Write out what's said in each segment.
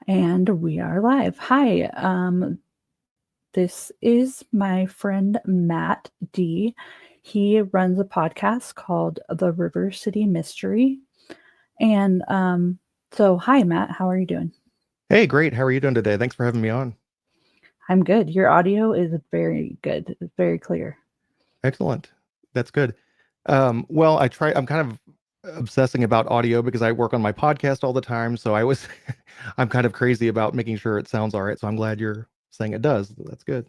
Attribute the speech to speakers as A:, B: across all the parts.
A: And we are live. Hi, this is my friend Matt D. He runs a podcast called The River City Mystery. And so, hi, Matt. How are you doing?
B: Hey, great. How are you doing today? Thanks for having me on.
A: I'm good. Your audio is very good. It's very clear.
B: Excellent. That's good. I'm kind of obsessing about audio because I work on my podcast all the time. So I'm kind of crazy about making sure it sounds all right. So I'm glad you're saying it does. That's good.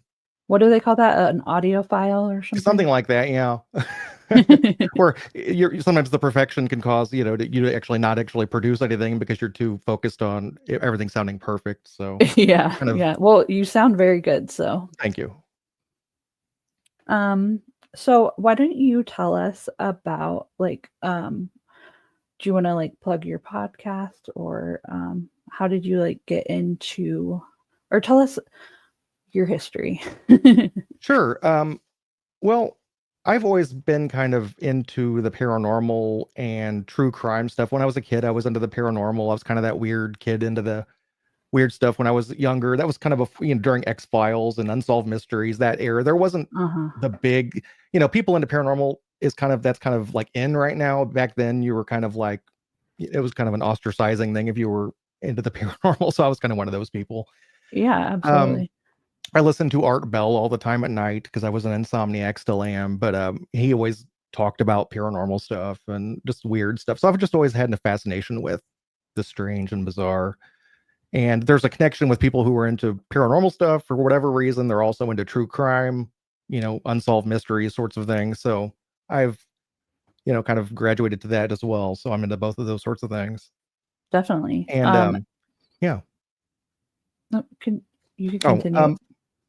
A: What do they call that? An audio file or something?
B: Something like that, yeah. Or sometimes the perfection can cause, you to actually not actually produce anything because you're too focused on everything sounding perfect. So
A: Yeah,
B: kind of,
A: yeah. Well, you sound very good. So,
B: thank you.
A: um, so why don't you tell us about do you want to like plug your podcast or how did you like get into or tell us your history?
B: Sure. Well, I've always been kind of into the paranormal and true crime stuff. When I was a kid, I was into the paranormal. I was kind of that weird kid into the weird stuff when I was younger. That was kind of during X-Files and Unsolved Mysteries, that era. There wasn't
A: Uh-huh.
B: the big, people into paranormal that's kind of like in right now. Back then, you were kind of like, it was kind of an ostracizing thing if you were into the paranormal. So I was kind of one of those people.
A: Yeah,
B: Um,
A: absolutely.
B: I listened to Art Bell all the time at night because I was an insomniac, still am. But he always talked about paranormal stuff and just weird stuff. So I've just always had a fascination with the strange and bizarre. And there's a connection with people who are into paranormal stuff for whatever reason. They're also into true crime, unsolved mysteries, sorts of things. So I've, kind of graduated to that as well. So I'm into both of those sorts of things.
A: Definitely.
B: And yeah.
A: No, can you can
B: Oh,
A: continue.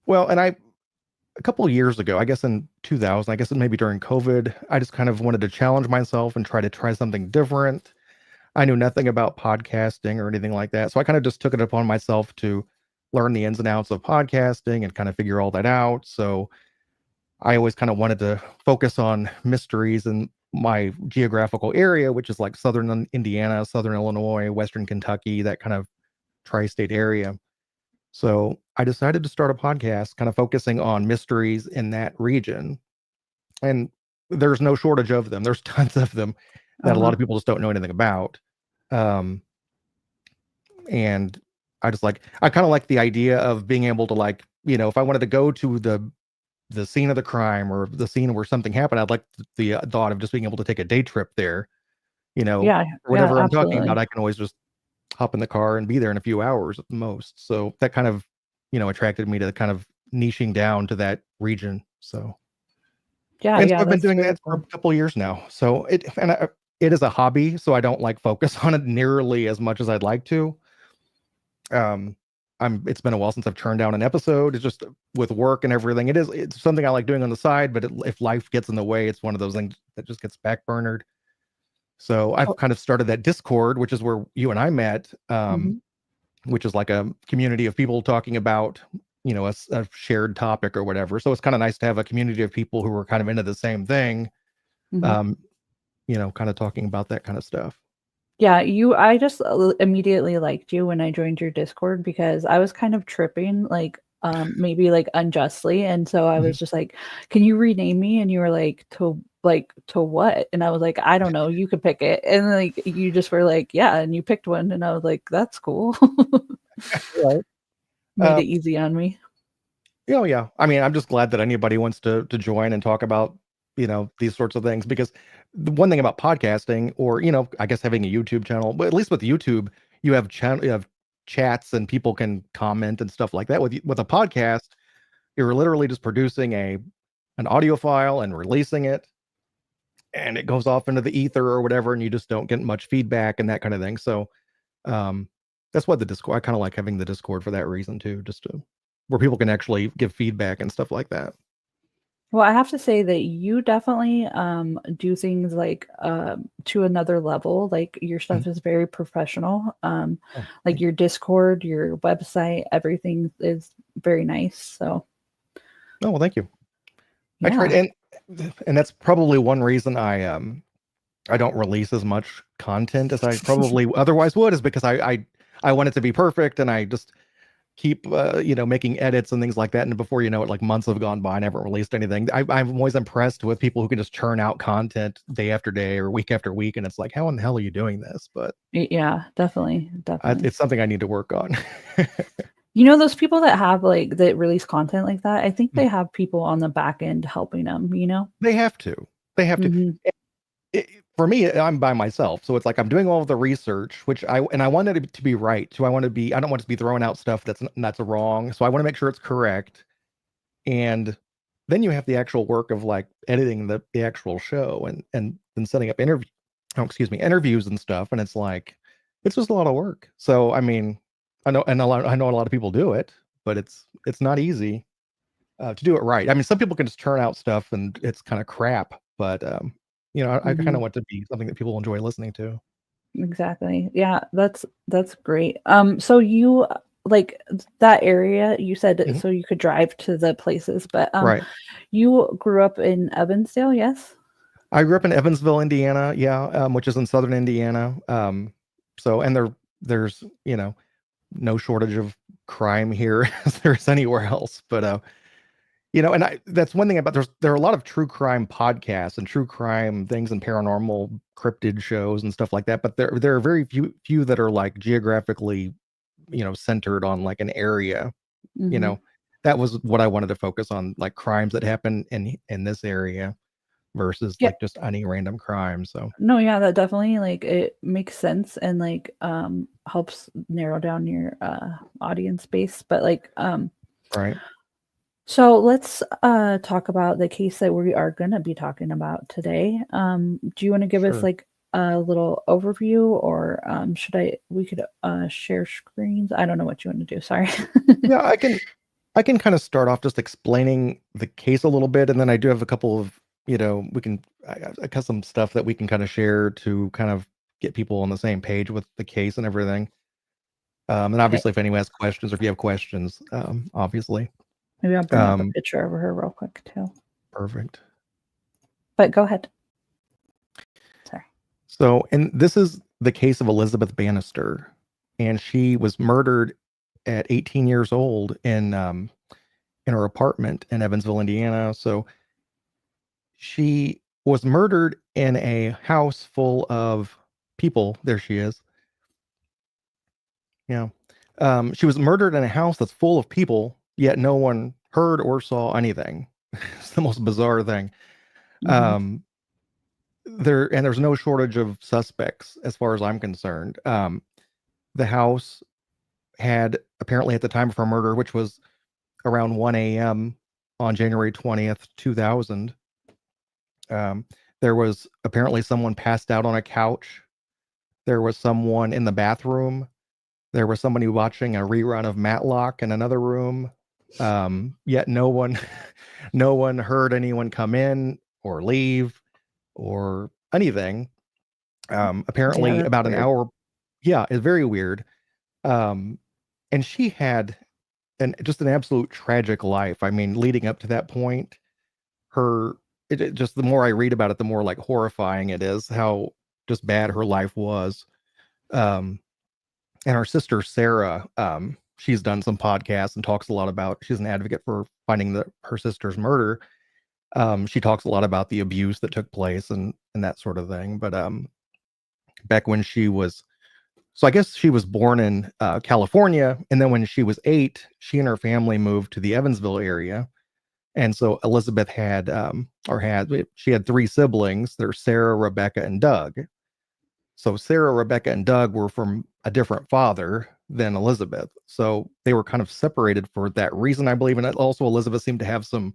B: well, and a couple of years ago, I guess in 2000, I guess maybe during COVID, I just kind of wanted to challenge myself and try something different. I knew nothing about podcasting or anything like that. So I kind of just took it upon myself to learn the ins and outs of podcasting and kind of figure all that out. So I always kind of wanted to focus on mysteries in my geographical area, which is like southern Indiana, southern Illinois, western Kentucky, that kind of tri-state area. So I decided to start a podcast kind of focusing on mysteries in that region. And there's no shortage of them. There's tons of them that a lot
A: Uh-huh.
B: of people just don't know anything about. Um, and I kind of like the idea of being able to like, if I wanted to go to the scene of the crime or the scene where something happened, I'd like the thought of just being able to take a day trip there,
A: Yeah,
B: or
A: yeah,
B: whatever I'm talking about.
A: absolutely.
B: I can always just hop in the car and be there in a few hours at the most. So that kind of, attracted me to kind of niching down to that region. So,
A: Yeah,
B: and so
A: yeah,
B: I've been
A: that's
B: doing
A: very
B: that for
A: cool.
B: a couple of years now. So it is a hobby. So I don't like focus on it nearly as much as I'd like to. Um, it's been a while since I've turned down an episode. It's just with work and everything. It's something I like doing on the side, but if life gets in the way, it's one of those things that just gets backburnered. So I've
A: Oh,
B: kind of started that Discord, which is where you and I met.
A: mhm.
B: Which is like a community of people talking about, a shared topic or whatever. So it's kind of nice to have a community of people who are kind of into the same thing,
A: Mhm.
B: um, kind of talking about that kind of stuff.
A: Yeah, I just immediately liked you when I joined your Discord because I was kind of tripping, like, maybe like unjustly. And so I
B: Mhm.
A: was just like, can you rename me? And you were like, to what? And I was like, I don't know, you could pick it. And like, you just were like, yeah. And you picked one. And I was like, that's cool.
B: Right.
A: Made
B: Uh,
A: it easy on me.
B: oh yeah. I mean, I'm just glad that anybody wants to join and talk about, these sorts of things because the one thing about podcasting or, I guess having a YouTube channel, but at least with YouTube, you have chats and people can comment and stuff like that. With a podcast, you're literally just producing an audio file and releasing it, and it goes off into the ether or whatever, and you just don't get much feedback and that kind of thing. So um, that's why the Discord. I kind of like having the Discord for that reason too, just to where people can actually give feedback and stuff like that.
A: Well, I have to say that you definitely do things like to another level. Like your
B: Mhm.
A: stuff is very professional.
B: Oh,
A: Like
B: thank you.
A: your Discord, your website, everything is very nice. So
B: Oh well, thank you. I tried,
A: yeah.
B: and that's probably one reason I don't release as much content as I probably otherwise would, is because I want it to be perfect, and I just keep making edits and things like that. And before you know it, like months have gone by, and I haven't released anything. I'm always impressed with people who can just churn out content day after day or week after week, and it's like, how in the hell are you doing this? But
A: Yeah, definitely, definitely.
B: it's something I need to work on.
A: You know, those people that have like that release content like that, I think they have people on the back end helping them, you know?
B: They have to. They have to.
A: Mhm.
B: For me, I'm by myself, so it's like I'm doing all of the research, which I wanted it to be right. So I don't want to be throwing out stuff that's wrong. So I want to make sure it's correct. And then you have the actual work of like editing the actual show and then setting up interviews and stuff. And it's like it's just a lot of work. So I mean, I know a lot of people do it, but it's not easy to do it right. I mean, some people can just turn out stuff and it's kind of crap, but I kind of
A: Mhm.
B: want to be something that people enjoy listening to.
A: Exactly. Yeah, that's great. So you like that area, you said
B: Mhm.
A: so you could drive to the places, but
B: Right.
A: you grew up in Evansdale, yes?
B: I grew up in Evansville, Indiana, yeah, which is in southern Indiana. So and there's no shortage of crime here as there's anywhere else. But and that's one thing about there are a lot of true crime podcasts and true crime things and paranormal cryptid shows and stuff like that. But there are very few that are like geographically, centered on like an area. You
A: Mhm.
B: know, that was what I wanted to focus on, like crimes that happen in this area versus
A: Yeah.
B: like just any random crime. So
A: No, yeah, that definitely like it makes sense and like helps narrow down your audience base. But like
B: right,
A: so let's talk about the case that we are gonna be talking about today. Do you want to give us
B: sure.
A: like a little overview or should we could share screens? I don't know what you want to do, sorry.
B: Yeah, I can kind of start off just explaining the case a little bit, and then I do have a couple of, I got some stuff that we can kind of share to kind of get people on the same page with the case and everything. And
A: Okay,
B: obviously, if anyone has questions or if you have questions, obviously.
A: maybe I'll bring up a
B: Um,
A: picture of her real quick too.
B: Perfect.
A: But go ahead. Sorry.
B: So, and this is the case of Elizabeth Bannister, and she was murdered at 18 years old in her apartment in Evansville, Indiana. So she was murdered in a house full of people. There she is. Yeah. She was murdered in a house that's full of people, yet no one heard or saw anything. It's the most bizarre thing.
A: Hmm.
B: Um, there's no shortage of suspects as far as I'm concerned. The house had apparently at the time of her murder, which was around 1 a.m. on January 20th, 2000. Um, there was apparently someone passed out on a couch. There was someone in the bathroom. There was somebody watching a rerun of Matlock in another room. Yet no one, no one heard anyone come in or leave or anything.
A: Yeah,
B: Apparently,
A: that's
B: about an
A: weird.
B: hour. Yeah, it's very weird. Um, and she had just an absolute tragic life. I mean, leading up to that point, her it just the more I read about it, the more like horrifying it is how just bad her life was. Um, and her sister Sarah, she's done some podcasts and talks a lot about. She's an advocate for finding her sister's murder. She talks a lot about the abuse that took place and that sort of thing. But back when she was, so I guess she was born in California, and then when she was 8, she and her family moved to the Evansville area. And so Elizabeth had, she had 3 siblings. There's Sarah, Rebecca, and Doug. So Sarah, Rebecca, and Doug were from a different father than Elizabeth. So they were kind of separated for that reason, I believe. And also, Elizabeth seemed to have some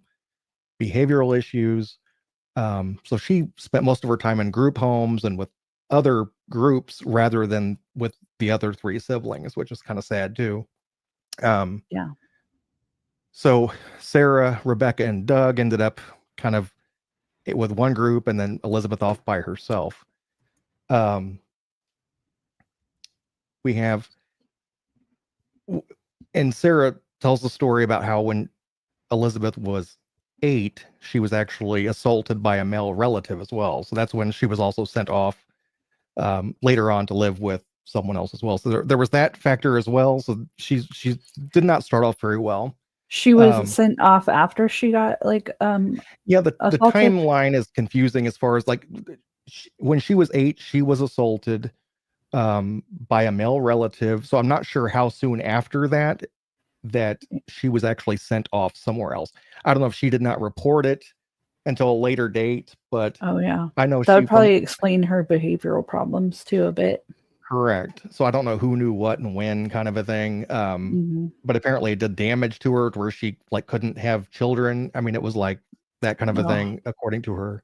B: behavioral issues. So she spent most of her time in group homes and with other groups rather than with the other 3 siblings, which is kind of sad too. Um,
A: Yeah.
B: so Sarah, Rebecca, and Doug ended up kind of with one group, and then Elizabeth off by herself. Um, we have and Sarah tells the story about how when Elizabeth was 8, she was actually assaulted by a male relative as well. So that's when she was also sent off later on to live with someone else as well. So there was that factor as well. So she did not start off very well.
A: She was
B: Um,
A: sent off after she got like
B: yeah, the
A: assaulted.
B: timeline is confusing as far as like when she was 8, she was assaulted by a male relative. So I'm not sure how soon after that she was actually sent off somewhere else. I don't know if she did not report it until a later date, but
A: Oh yeah.
B: I know
A: That
B: she
A: would
B: from
A: probably explain her behavioral problems too a bit.
B: correct. So I don't know who knew what and when kind of a thing.
A: Mhm.
B: But apparently it did damage to her to where she like couldn't have children. I mean, it was like that kind of a
A: Oh,
B: thing, according to her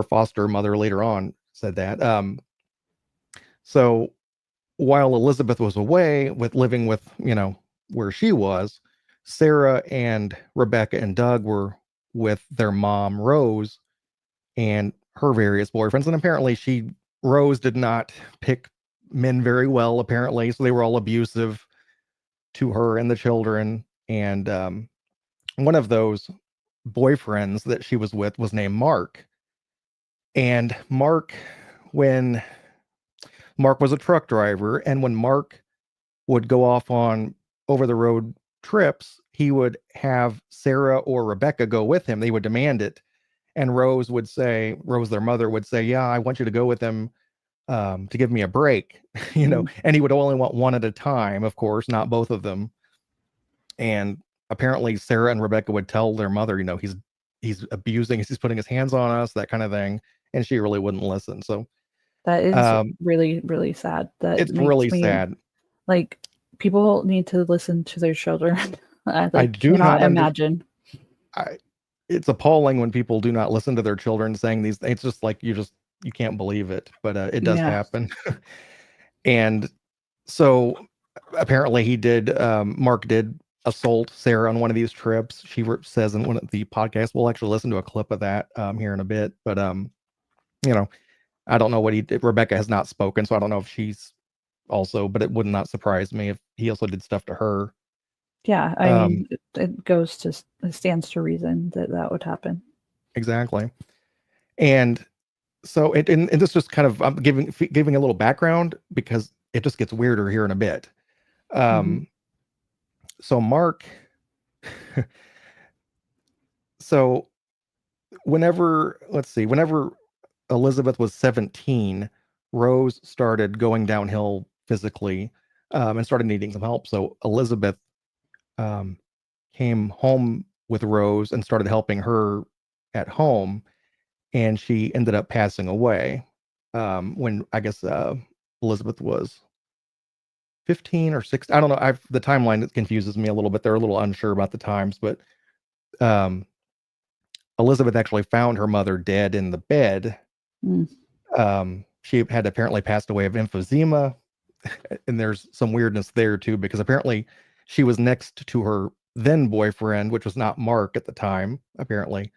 B: foster mother later on said that. So while Elizabeth was away with living with, where she was, Sarah and Rebecca and Doug were with their mom, Rose, and her various boyfriends. And apparently Rose did not pick men very well, apparently. So they were all abusive to her and the children. And one of those boyfriends that she was with was named Mark. And when Mark was a truck driver, and when Mark would go off on over the road trips, he would have Sarah or Rebecca go with him. They would demand it. And Rose, their mother, would say, yeah, I want you to go with them to give me a break,
A: mm,
B: and he would only want one at a time, of course, not both of them. And apparently Sarah and Rebecca would tell their mother, he's abusing us, he's putting his hands on us, that kind of thing. And she really wouldn't listen. So
A: that is
B: um,
A: really, really sad. That
B: it's
A: makes
B: really
A: me
B: sad.
A: like people need to listen to their children. I
B: I
A: like
B: do
A: cannot
B: not understand.
A: imagine.
B: It's appalling when people do not listen to their children saying these. It's just like you can't believe it, but it does
A: Yeah.
B: happen. And so apparently Mark did assault Sarah on one of these trips. She says in one of the podcasts, we'll actually listen to a clip of that here in a bit. But you know, I don't know what he did. Rebecca has not spoken, so I don't know if she's also, but it would not surprise me if he also did stuff to her.
A: Yeah, I
B: Um,
A: mean, it goes to it stands to reason that that would happen.
B: exactly. And so and this just kind of I'm giving a little background because it just gets weirder here in a bit.
A: Mhm.
B: Um, so Mark, so whenever Elizabeth was 17, Rose started going downhill physically, and started needing some help. So Elizabeth um, came home with Rose and started helping her at home, and she ended up passing away when I guess Elizabeth was 15 or 16. I don't know. The timeline confuses me a little bit. They're a little unsure about the times, but um, Elizabeth actually found her mother dead in the bed.
A: Mm.
B: She had apparently passed away of emphysema, and there's some weirdness there too because apparently she was next to her then boyfriend, which was not Mark at the time, apparently,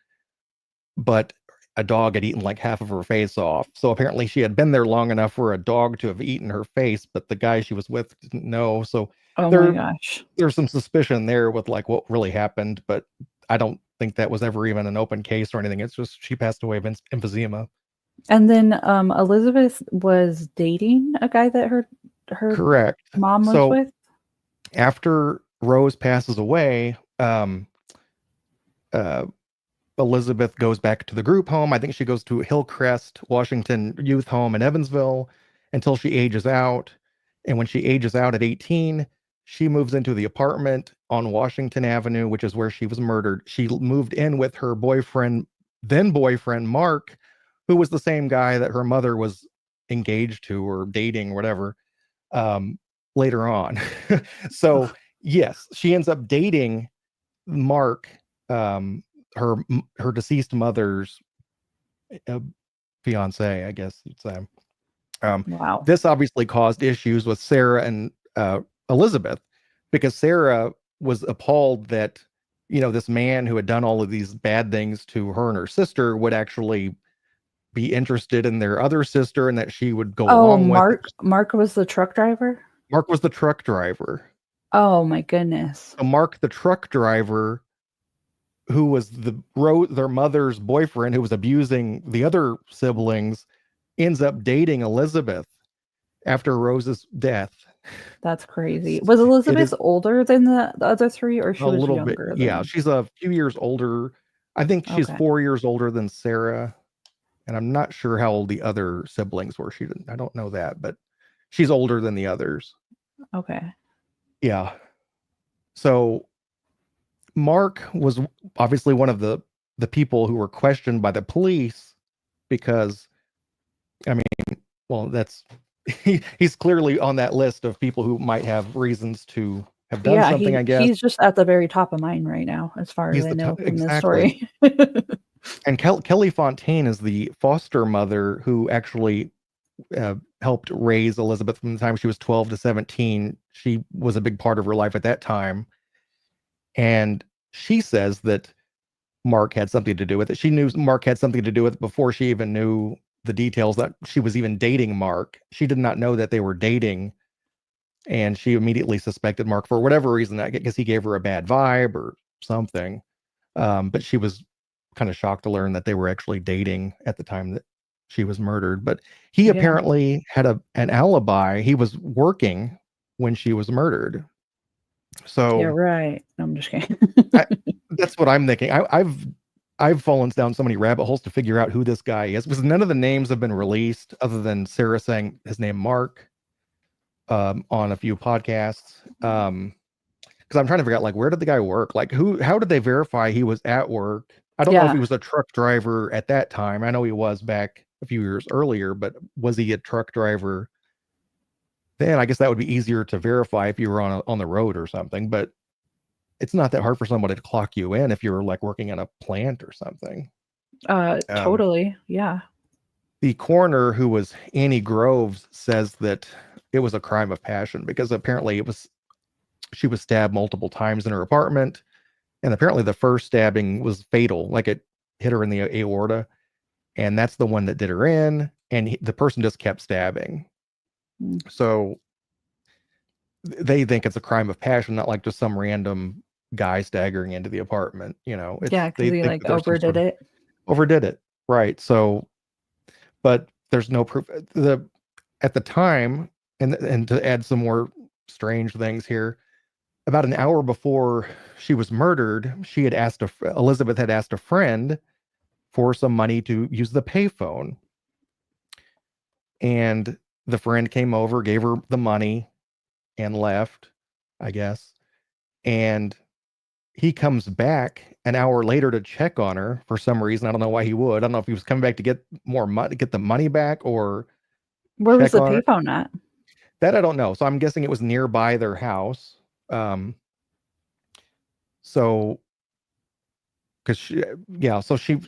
B: but a dog had eaten like half of her face off. So apparently she had been there long enough for a dog to have eaten her face, but the guy she was with didn't know. So
A: Oh my
B: there
A: gosh.
B: there's some suspicion there with like what really happened, but I don't think that was ever even an open case or anything. It's just she passed away of emphysema.
A: And then Elizabeth was dating a guy that her
B: Correct.
A: mom was
B: So
A: with.
B: after Rose passes away, uh, Elizabeth goes back to the group home. I think she goes to Hillcrest, Washington Youth Home in Evansville until she ages out. And when she ages out at 18, she moves into the apartment on Washington Avenue, which is where she was murdered. She moved in with her then boyfriend, Mark, who was the same guy that her mother was engaged to or dating, or whatever, um, later on. So,
A: Ugh,
B: yes, she ends up dating Mark, um, her deceased mother's uh, fiance, I guess you'd say. Um,
A: wow.
B: this obviously caused issues with Sarah and Elizabeth because Sarah was appalled that this man who had done all of these bad things to her and her sister would actually be interested in their other sister and that she would go
A: Oh,
B: along with it.
A: Mark was the truck driver?
B: Mark was the truck driver.
A: Oh my goodness.
B: So Mark, the truck driver, who was their mother's boyfriend, who was abusing the other siblings, ends up dating Elizabeth. after Rose's death.
A: That's crazy. Was
B: It
A: Elizabeth
B: is
A: older than the other three, or
B: a
A: she was
B: little bit,
A: younger than
B: yeah,
A: them?
B: she's a few years older. I think she's
A: Okay.
B: 4 years older than Sarah, and I'm not sure how old the other siblings were. I don't know that, but she's older than the others.
A: Okay.
B: Yeah. So Mark was obviously one of the people who were questioned by the police because, I mean, well, that's he's clearly on that list of people who might have reasons to have done
A: Yeah,
B: something, I guess.
A: he's just at the very top of mine right now, as far as
B: He's
A: I know from this
B: exactly.
A: story.
B: And Kelly Fontaine is the foster mother who actually helped raise Elizabeth from the time she was 12 to 17. She was a big part of her life at that time. And she says that Mark had something to do with it. She knew Mark had something to do with it before she even knew the details that she was even dating Mark. She did not know that they were dating, and she immediately suspected Mark for whatever reason. I guess he gave her a bad vibe or something. But she was kind of shocked to learn that they were actually dating at the time that she was murdered. But he
A: Yeah.
B: apparently had an alibi. He was working when she was murdered.
A: Yeah,
B: So
A: right. I'm just kidding.
B: I, that's what I'm thinking. I've fallen down so many rabbit holes to figure out who this guy is because none of the names have been released other than Sarah saying his name Mark on a few podcasts. Because I'm trying to figure out like where did the guy work? Like how did they verify he was at work? I don't know if he
A: Yeah.
B: was a truck driver at that time. I know he was back a few years earlier, but was he a truck driver then? I guess that would be easier to verify if you were on the road or something, but it's not that hard for somebody to clock you in if you're like working at a plant or something. Um,
A: Totally. Yeah.
B: the coroner, who was Annie Groves, says that it was a crime of passion because apparently she was stabbed multiple times in her apartment, and apparently the first stabbing was fatal, like it hit her in the aorta, and that's the one that did her in, and the person just kept stabbing.
A: Mm.
B: So they think it's a crime of passion, not like just some random guy staggering into the apartment.
A: Yeah, because
B: They
A: he
B: think
A: like
B: that there's some
A: overdid
B: sort of
A: it.
B: overdid it, right? So, but there's no proof. The At the time, and to add some more strange things here, about an hour before she was murdered, Elizabeth had asked a friend for some money to use the payphone, and the friend came over, gave her the money, and left, I guess. And he comes back an hour later to check on her for some reason. I don't know why he would. I don't know if he was coming back to get more money, get the money back, or
A: Where was
B: check
A: the
B: on her.
A: payphone at?
B: That I don't know. So I'm guessing it was nearby their house. Um, so because yeah, so she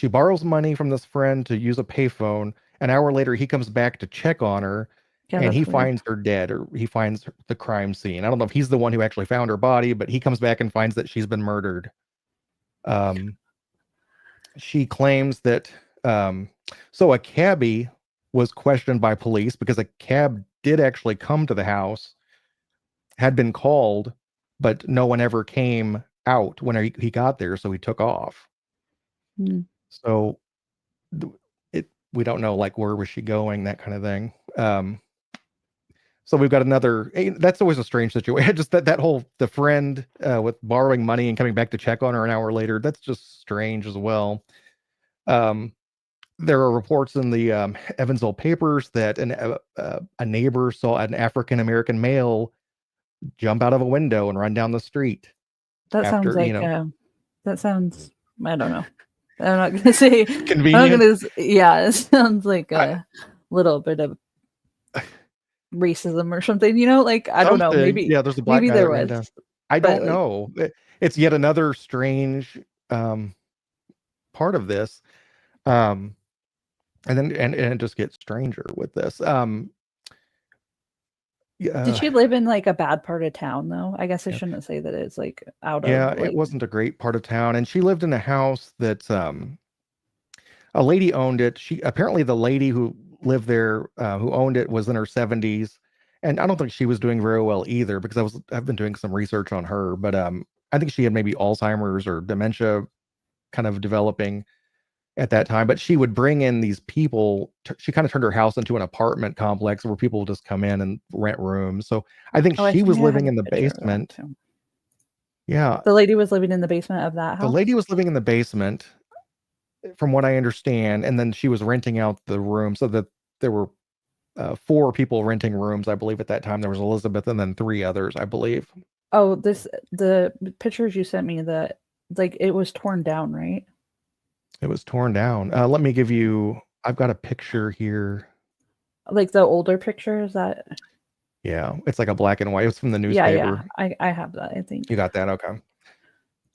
B: borrows money from this friend to use a payphone. An hour later, he comes back to check on her,
A: Yeah,
B: and he
A: that's weird.
B: finds her dead, or he finds the crime scene. I don't know if he's the one who actually found her body, but he comes back and finds that she's been murdered. Um, she claims that um, so a cabbie was questioned by police because a cab did actually come to the house, had been called, but no one ever came out when he got there, so he took off.
A: Mm.
B: So we don't know like where was she going, that kind of thing. So we've got another. That's always a strange situation. Just that whole the friend with borrowing money and coming back to check on her an hour later. That's just strange as well. Um, there are reports in the Evansville papers that a neighbor saw an African American male jump out of a window and run down the street
A: That sounds
B: after,
A: like that sounds, I don't know. I'm not gonna say, I'm not
B: convenient.
A: gonna yeah, it sounds like
B: I,
A: a little bit of racism or something, like I don't know,
B: something. Yeah, there's a black
A: maybe
B: guy that
A: there
B: ran
A: was,
B: down. I
A: but
B: don't
A: like
B: know. It's yet another strange um, part of this. Um, and then and it just gets stranger with this.
A: did
B: Yeah,
A: she live in like a bad part of town though? I guess I
B: yeah,
A: shouldn't say that it's like out of
B: yeah. It
A: like
B: wasn't a great part of town, and she lived in a house that a lady owned it. She apparently the lady who lived there, who owned it, was in her 70s, and I don't think she was doing very well either because I've been doing some research on her, but I think she had maybe Alzheimer's or dementia kind of developing. at that time, but she would bring in these people. She kind of turned her house into an apartment complex where people would just come in and rent rooms. So I think
A: Oh, I
B: she
A: think
B: was
A: I have
B: living
A: a
B: in the
A: picture of that
B: basement.
A: too.
B: Yeah,
A: The lady was living in the basement of that
B: the lady
A: house?
B: was living in the basement, from what I understand, and then she was renting out the room so that there were four people renting rooms, I believe, at that time. There was Elizabeth and then three others, I believe.
A: Oh, the pictures you sent me, like it was torn down, right?
B: It was torn down. Let me give you, I've got a picture here.
A: Like the older pictures that
B: Yeah, it's like a black and white. It was from the
A: yeah, yeah.
B: newspaper.
A: I have that, I
B: You
A: think.
B: got that? Okay.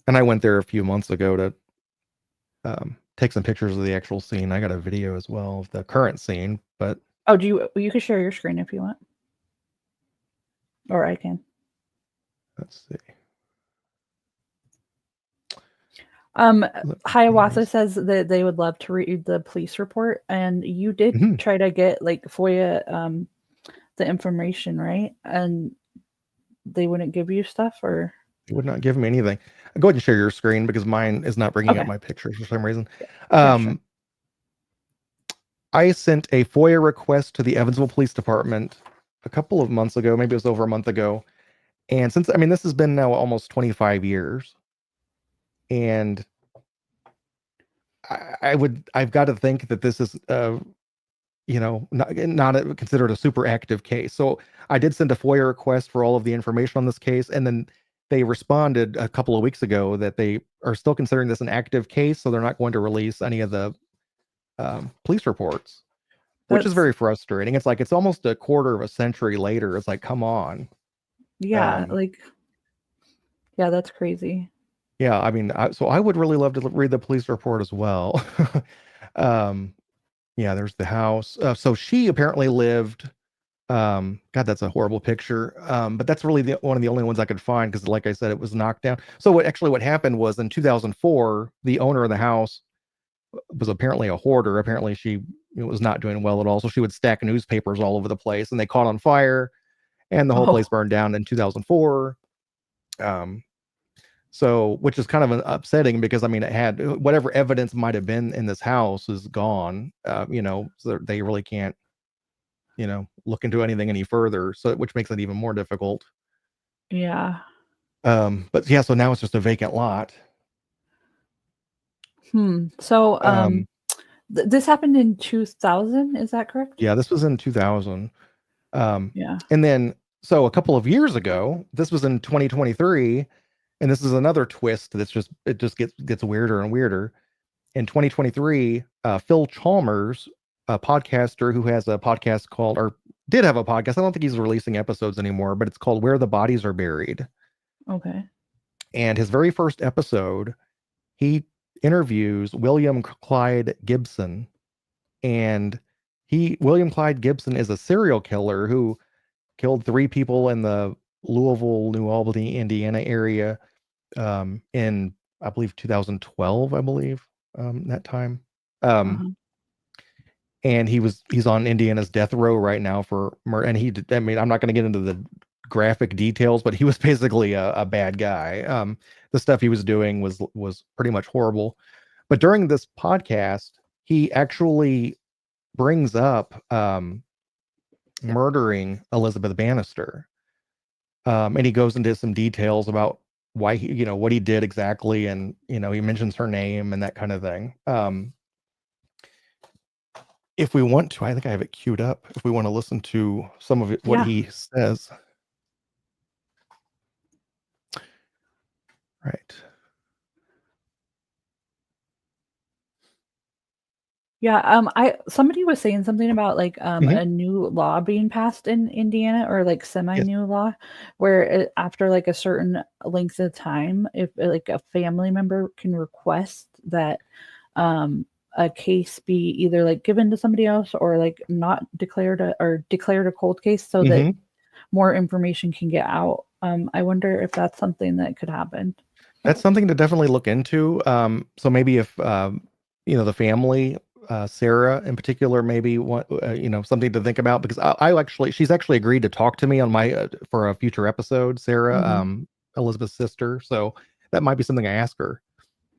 B: And I went there a few months ago to take some pictures of the actual scene. I got a video as well of the current scene, but
A: Oh, you could share your screen if you want. Or I can.
B: let's see.
A: Um,
B: Let me
A: Hiawatha says that they would love to read the police report, and you did
B: Mhm.
A: try to get like FOIA the information, right? And they wouldn't give you stuff, or
B: It would not give me anything. Go ahead and share your screen because mine is not bringing up
A: okay,
B: my pictures for some reason.
A: yeah, sure.
B: Um, I sent a FOIA request to the Evansville Police Department a couple of months ago, maybe it was over a month ago. And since, I mean, this has been now almost 25 years. And I've got to think that this is, not considered a super active case. So I did send a FOIA request for all of the information on this case. And then they responded a couple of weeks ago that they are still considering this an active case. So they're not going to release any of the police reports, which is
A: That's
B: very frustrating. It's like it's almost a quarter of a century later. It's like, come on.
A: yeah,
B: Um,
A: like yeah, that's crazy.
B: yeah, I mean, so I would really love to read the police report as well. um, yeah, there's the house. So she apparently lived. God, that's a horrible picture. But that's really one of the only ones I could find because, like I said, it was knocked down. So what happened was in 2004, the owner of the house was apparently a hoarder. Apparently, she was not doing well at all. So she would stack newspapers all over the place, and they caught on fire, and the whole place
A: Oh,
B: burned down in 2004. Um, so, which is kind of upsetting because I mean, it had whatever evidence might have been in this house is gone. So they really can't, look into anything any further. So, which makes it even more difficult.
A: yeah.
B: But yeah, so now it's just a vacant lot.
A: So,
B: Um,
A: this happened in 2000, is that correct?
B: yeah, this was in 2000. Um,
A: Yeah.
B: and then so a couple of years ago, this was in 2023, and this is another twist that's just it just gets weirder and weirder. In 2023, Phil Chalmers, a podcaster who has a podcast called, or did have a podcast. I don't think he's releasing episodes anymore, but it's called Where the Bodies Are Buried.
A: Okay.
B: And his very first episode, he interviews William Clyde Gibson. And William Clyde Gibson is a serial killer who killed three people in the Louisville, New Albany, Indiana area in, I believe, 2012, I believe, that time. Um,
A: Uh-huh.
B: and he's on Indiana's death row right now for murder. And I mean, I'm not going to get into the graphic details, but he was basically a bad guy. The stuff he was doing was pretty much horrible. But during this podcast, he actually brings up murdering Elizabeth Bannister. And he goes into some details about why what he did exactly, and he mentions her name and that kind of thing. If we want to, I think I have it queued up. If we want to listen to some of it, what
A: Yeah.
B: he says, right?
A: Yeah, I somebody was saying something about like
B: Hmm.
A: a new law being passed in Indiana, or like
B: Yes.
A: semi-new law, where after like a certain length of time, if like a family member can request that um a case be either like given to somebody else or like not declared or declared a cold case so that
B: Hmm.
A: more information can get out. I wonder if that's something that could happen.
B: That's something to definitely look into. So maybe if the family, Sarah in particular, maybe want something to think about because she's actually agreed to talk to me on my for a future episode. Sarah,
A: Hmm.
B: Elizabeth's sister. So that might be something I ask her.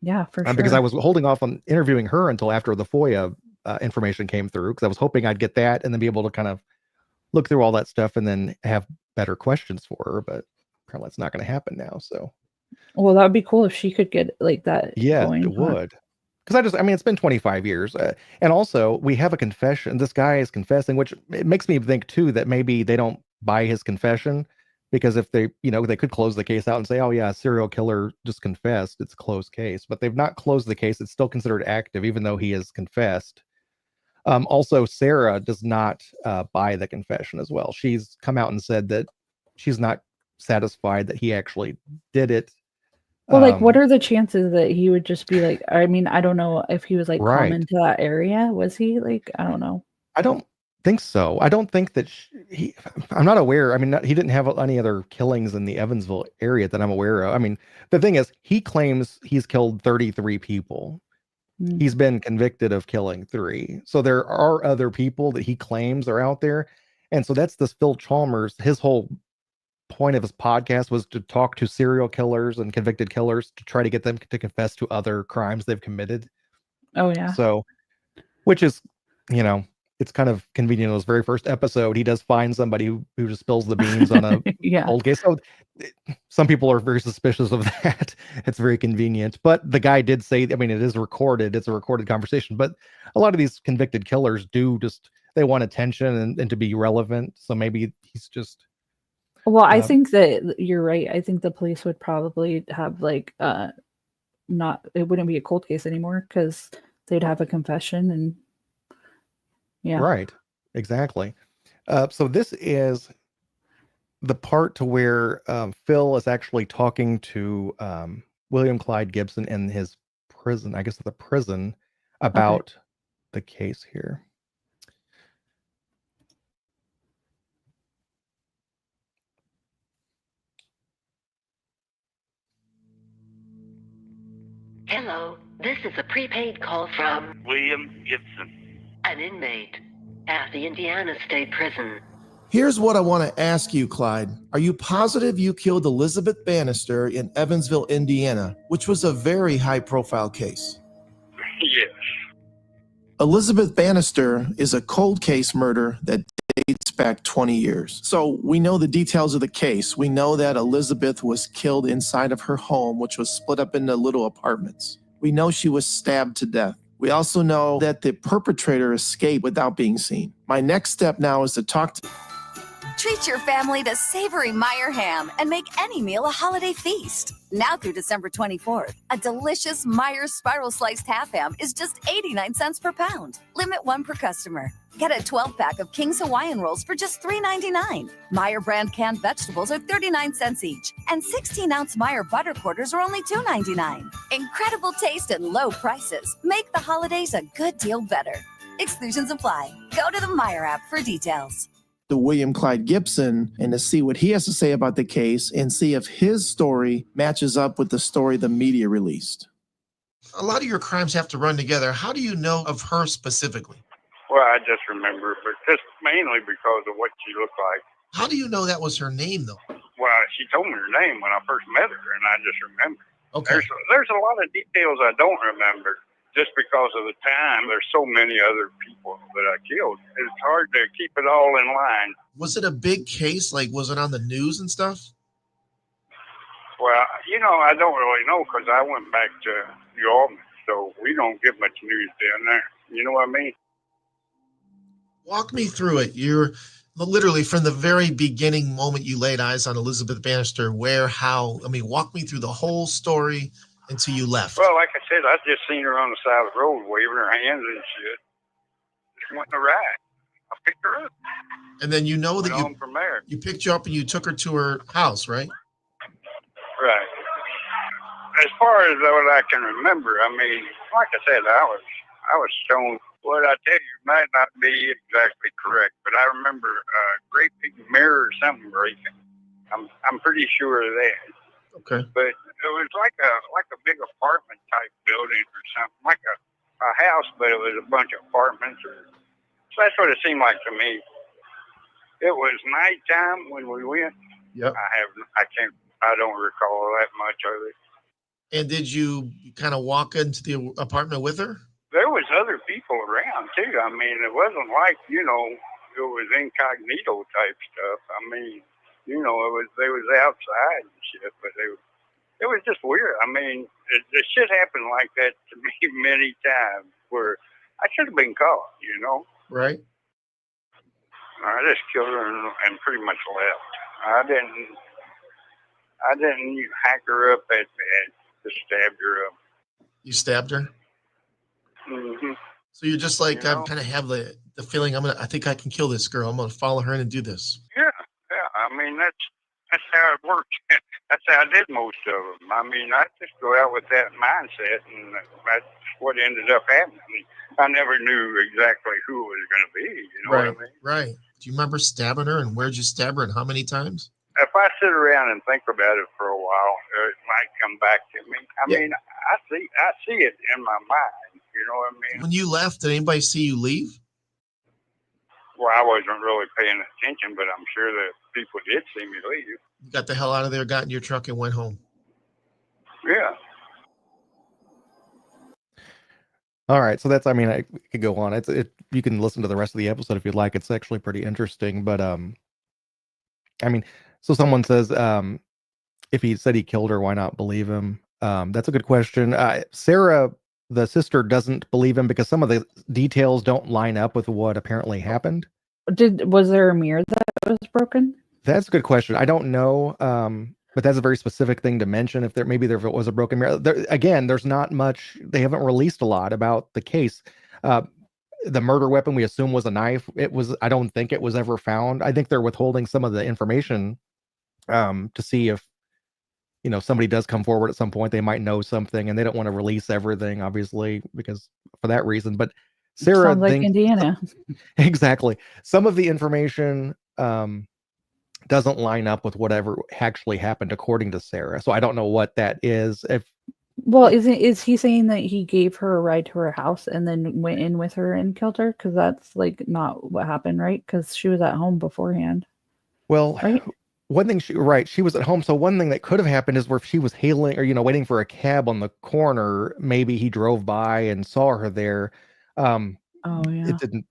A: Yeah, for
B: Because I
A: sure.
B: was holding off on interviewing her until after the FOIA information came through, because I was hoping I'd get that and then be able to kind of look through all that stuff and then have better questions for her. But apparently, it's not going to happen now. So
A: Well, that would be cool if she could get like that
B: yeah, it
A: going, huh?
B: would. Because I mean, it's been 25 years. And also, we have a confession. This guy is confessing, which it makes me think, too, that maybe they don't buy his confession. Because if they, they could close the case out and say, oh, yeah, a serial killer just confessed. It's a closed case. But they've not closed the case. It's still considered active, even though he has confessed. Also, Sarah does not buy the confession as well. She's come out and said that she's not satisfied that he actually did it.
A: Well, like, what
B: Um,
A: are the chances that he would just be like, I mean, I don't know if he was like
B: right.
A: common to that area. Was he like, I don't know.
B: I don't think so. I don't think that I'm not aware. I mean, he didn't have any other killings in the Evansville area that I'm aware of. I mean, the thing is, he claims he's killed 33 people.
A: Mm.
B: He's been convicted of killing 3. So there are other people that he claims are out there. And so that's this Phil Chalmers. His whole point of his podcast was to talk to serial killers and convicted killers to try to get them to confess to other crimes they've committed.
A: Oh, yeah.
B: So, which is, you know, it's kind of convenient. In his very first episode, he does find somebody who just spills the beans on a
A: Yeah.
B: cold case. So some people are very suspicious of that. It's very convenient. But the guy did say, I mean, it is recorded. It's a recorded conversation. But a lot of these convicted killers do just, they want attention and to be relevant. So maybe he's just,
A: Well, I
B: uh,
A: think that you're right. I think the police would probably have like not it wouldn't be a cold case anymore because they'd have a confession and yeah.
B: right. Exactly. So this is the part to where Phil is actually talking to William Clyde Gibson in his prison, I guess the prison,
A: Okay.
B: about the case here.
C: Hello, this is a prepaid call from
D: William Gibson,
C: an inmate at the Indiana State Prison.
E: Here's what I want to ask you, Clyde. Are you positive you killed Elizabeth Bannister in Evansville, Indiana, which was a very high-profile case?
D: Yes.
E: Elizabeth Bannister is a cold case murder that dates back 20 years. So we know the details of the case. We know that Elizabeth was killed inside of her home, which was split up into little apartments. We know she was stabbed to death. We also know that the perpetrator escaped without being seen. My next step now is to talk to
F: Treat your family to savory Meyer ham and make any meal a holiday feast. Now through December 24th, a delicious Meyer spiral sliced half ham is just 89 cents per pound. Limit 1 per customer. Get a 12-pack of King's Hawaiian rolls for just $3.99. Meyer brand canned vegetables are 39 cents each, and 16-ounce Meyer butter quarters are only $2.99. Incredible taste and low prices make the holidays a good deal better. Exclusions apply. Go to the Meyer app for details.
E: William Clyde Gibson and to see what he has to say about the case and see if his story matches up with the story the media released.
G: A lot of your crimes have to run together. How do you know of her specifically?
D: Well, I just remember, but just mainly because of what she looked like.
G: How do you know that was her name, though?
D: Well, she told me her name when I first met her, and I just remember.
G: Okay.
D: There's a lot of details I don't remember just because of the time. There's so many other people that I killed. It's hard to keep it all in line.
G: Was it a big case? Like, was it on the news and stuff?
D: Well, I don't really know because I went back to New Orleans, so we don't get much news down there. You know what I mean?
G: Walk me through it. You're literally from the very beginning moment you laid eyes on Elizabeth Bannister, where, how, walk me through the whole story until you left.
D: Well, like I said, I just seen her on the side of the road waving her hands and shit. Just wanting to ride. I picked her up.
G: And then that
D: from there.
G: you picked you up and you took her to her house, right?
D: Right. As far as what I can remember, like I said, I was stoned. What I tell you might not be exactly correct, but I remember a great big mirror or something breaking. I'm pretty sure of that.
G: Okay.
D: But it was like a big apartment type building or something, like a house, but it was a bunch of apartments. So that's what it seemed like to me. It was nighttime when we went.
G: Yep.
D: I don't recall that much of it.
G: And did you kind of walk into the apartment with her?
D: There was other people around too. I mean, it wasn't like, it was incognito type stuff. I mean, they was outside and shit, but it was just weird. I mean, it shit happened like that to me many times where I should have been caught.
G: Right.
D: I just killed her and pretty much left. I didn't hack her up at just stabbed her up.
G: You stabbed her?
D: Mm-hmm.
G: So you're just like, I kind of have the feeling I think I can kill this girl. I'm going to follow her in and do this.
D: Yeah. I mean, that's how it worked. That's how I did most of them. I mean, I just go out with that mindset, and that's what ended up happening. I never knew exactly who it was going to be. You know what I mean?
G: Right. Do you remember stabbing her, and where'd you stab her, and how many times?
D: If I sit around and think about it for a while, it might come back to me. I mean, I see it in my mind. You know what I mean?
G: When you left, did anybody see you leave?
D: Well, I wasn't really paying attention, but I'm sure that people did see me leave.
G: You got the hell out of there, got in your truck, and went home.
D: Yeah.
B: All right, so that's, I mean, I could go on. You can listen to the rest of the episode if you'd like. It's actually pretty interesting, but I mean, so someone says, if he said he killed her, why not believe him? That's a good question. Sarah, the sister, doesn't believe him because some of the details don't line up with what apparently happened.
A: Was there a mirror that was broken?
B: That's a good question. I don't know. But that's a very specific thing to mention. If there was a broken mirror, again, there's not much. They haven't released a lot about the case. The murder weapon, we assume, was a knife. I don't think it was ever found. I think they're withholding some of the information to see if somebody does come forward at some point. They might know something, and they don't want to release everything, obviously, because for that reason. But Sarah
A: sounds like Indiana.
B: Exactly. Some of the information doesn't line up with whatever actually happened according to Sarah. So I don't know what that is.
A: Is he saying that he gave her a ride to her house and then went in with her and killed her? Because that's like not what happened, right? Because she was at home beforehand.
B: Well,
A: right?
B: One thing she was at home. So one thing that could have happened is where if she was hailing or waiting for a cab on the corner, maybe he drove by and saw her there. It didn't.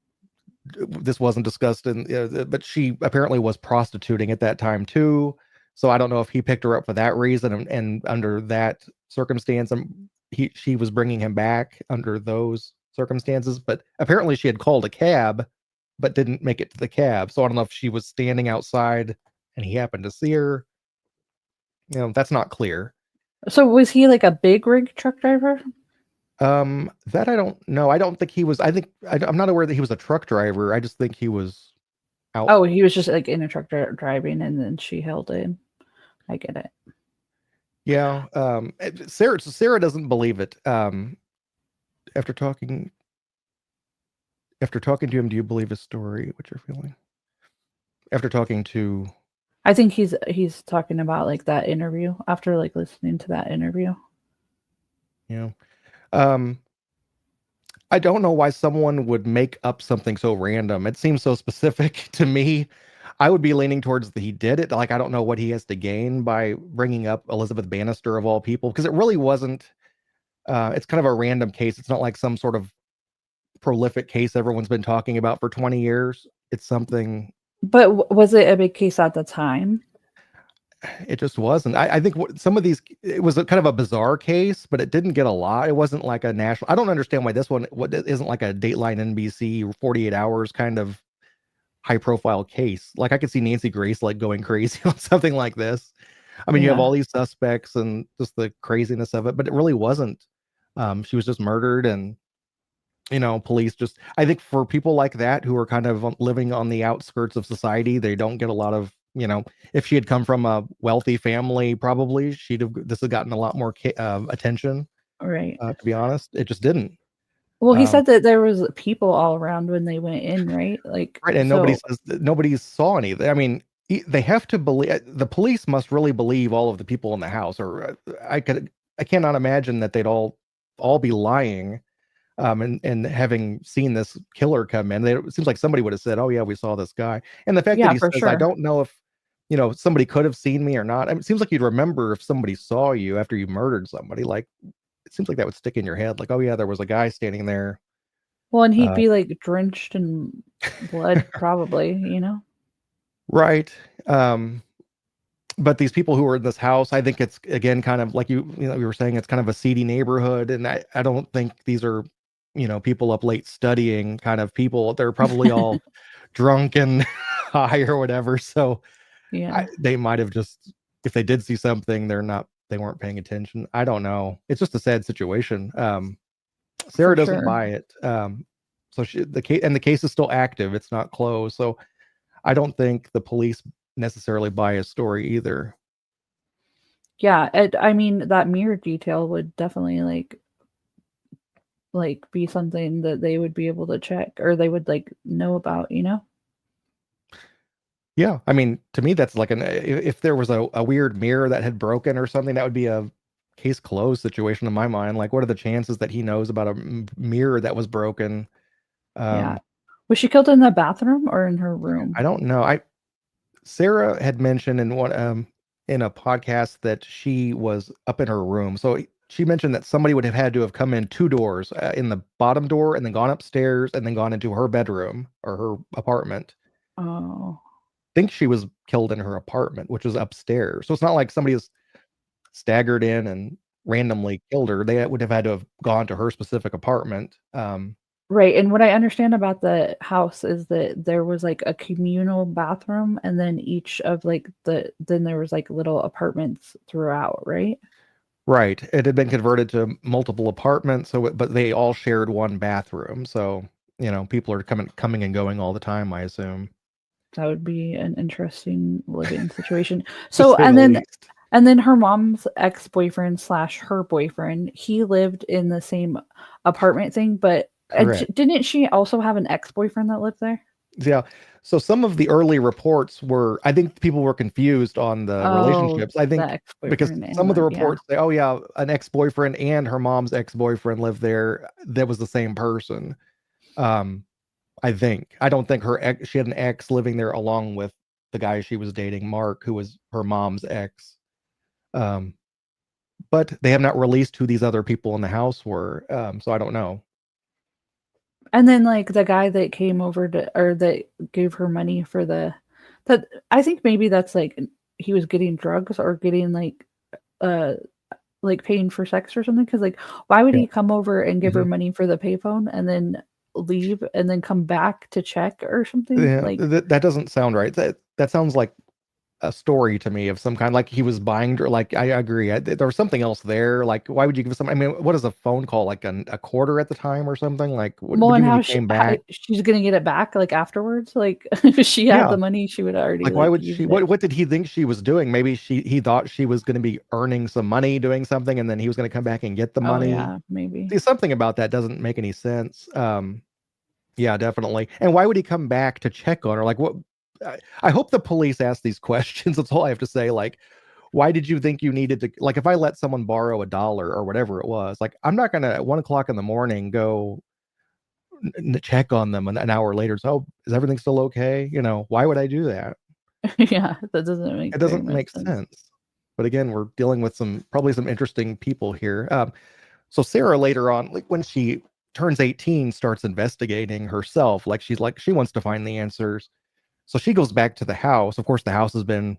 B: This wasn't discussed, but she apparently was prostituting at that time too. So I don't know if he picked her up for that reason, and under that circumstance, she was bringing him back under those circumstances. But apparently, she had called a cab, but didn't make it to the cab. So I don't know if she was standing outside and he happened to see her. That's not clear.
A: So was he like a big rig truck driver?
B: That I don't know. I don't think he was. I'm not aware that he was a truck driver. I just think he was out.
A: Oh, he was just like in a truck driving, and then she held in. I get it.
B: Yeah. Sarah doesn't believe it. After talking to him, do you believe his story? What you're feeling? After talking to,
A: I think he's talking about like that interview. After like listening to that interview.
B: Yeah. I don't know why someone would make up something so random. It seems so specific to me. I would be leaning towards he did it. Like, I don't know what he has to gain by bringing up Elizabeth Bannister of all people, because it really wasn't. It's kind of a random case. It's not like some sort of prolific case everyone's been talking about for 20 years. It's something.
A: But was it a big case at the time?
B: It just wasn't. I think some of these, it was kind of a bizarre case, but it didn't get a lot. It wasn't like a national. I don't understand why this one isn't like a Dateline NBC 48 hours kind of high profile case. Like I could see Nancy Grace like going crazy on something like this. I mean, you have all these suspects and just the craziness of it, but it really wasn't. She was just murdered, and police just. I think for people like that who are kind of living on the outskirts of society, they don't get a lot of. If she had come from a wealthy family, probably this had gotten a lot more attention.
A: Right.
B: To be honest, it just didn't.
A: Well, he said that there was people all around when they went in, right? Like,
B: right, and nobody saw anything. I mean, they have to believe. The police must really believe all of the people in the house, or I cannot imagine that they'd all be lying. And having seen this killer come in, it seems like somebody would have said, "Oh yeah, we saw this guy." And the fact that he says, "I don't know if somebody could have seen me or not. I mean, it seems like you'd remember if somebody saw you after you murdered somebody. Like, it seems like that would stick in your head. Like, oh yeah, there was a guy standing there.
A: Well, and he'd be like drenched in blood, probably.
B: Right. But these people who were in this house, I think it's again kind of like you were saying, it's kind of a seedy neighborhood, and I don't think these are people up late studying kind of people. They're probably all drunk and high or whatever. So
A: Yeah.
B: they might have just, if they did see something, they weren't paying attention. I don't know. It's just a sad situation. Sarah
A: For
B: doesn't
A: sure.
B: buy it. So the case is still active. It's not closed. So I don't think the police necessarily buy his story either.
A: Yeah, I mean, that mirror detail would definitely like be something that they would be able to check, or they would like know about.
B: Yeah, I mean, to me, that's like if there was a weird mirror that had broken or something, that would be a case closed situation in my mind. Like, what are the chances that he knows about a mirror that was broken?
A: Yeah. Was she killed in the bathroom or in her room?
B: I don't know. Sarah had mentioned in a podcast that she was up in her room. So she mentioned that somebody would have had to have come in 2 doors, in the bottom door and then gone upstairs and then gone into her bedroom or her apartment.
A: Oh.
B: I think she was killed in her apartment, which was upstairs. So it's not like somebody has staggered in and randomly killed her. They would have had to have gone to her specific apartment.
A: Right, and what I understand about the house is that there was, like, a communal bathroom, and then each of, like, then there was, like, little apartments throughout, right?
B: Right. It had been converted to multiple apartments, but they all shared one bathroom. So, people are coming and going all the time, I assume.
A: That would be an interesting living situation.
B: To
A: So,
B: say the least.
A: and then her mom's ex-boyfriend slash her boyfriend, he lived in the same apartment thing, but
B: Correct.
A: didn't she also have an ex-boyfriend that lived there?
B: Yeah. So some of the early reports I think people were confused on the
A: Oh,
B: relationships. I
A: the
B: think because
A: ex-boyfriend
B: some
A: and
B: of the
A: yeah.
B: reports say, oh yeah, an ex-boyfriend and her mom's ex-boyfriend lived there. That was the same person. I think. I don't think she had an ex living there along with the guy she was dating, Mark, who was her mom's ex. But they have not released who these other people in the house were. So I don't know.
A: And then, like, the guy that came over or that gave her money for that I think maybe that's, like, he was getting drugs or getting, uh, paying for sex or something. Because, like, why would
B: Yeah.
A: he come over and give her
B: Mhm.
A: money for the payphone and then leave and then come back to check or something?
B: Yeah,
A: Like,
B: that doesn't sound right. That sounds like a story to me of some kind, like he was buying like I agree. There was something else there. Like, why would you give some? I mean, what is a phone call, like a quarter at the time or something? Like, what
A: well,
B: do
A: and
B: you mean
A: how
B: he came back?
A: she's gonna get it back, like, afterwards? Like, if she had
B: Yeah,
A: the money, she would already,
B: like why
A: like,
B: would she?
A: used it.
B: What did he think she was doing? Maybe he thought she was going to be earning some money doing something, and then he was going to come back and get the
A: Oh,
B: money.
A: yeah, maybe.
B: See, something about that doesn't make any sense. Yeah, definitely. And why would he come back to check on her? Like, what? I hope the police ask these questions. That's all I have to say. Like, why did you think you needed to? Like, if I let someone borrow $1 or whatever it was, like, I'm not gonna at 1 o'clock in the morning go check on them an hour later. So, oh, is everything still okay? Why would I do that?
A: Yeah, that doesn't make
B: It
A: very
B: doesn't
A: much
B: make
A: sense.
B: sense. But again, we're dealing with probably some interesting people here. So Sarah later on, like when she turns 18, starts investigating herself. Like she wants to find the answers. So she goes back to the house. Of course, the house has been,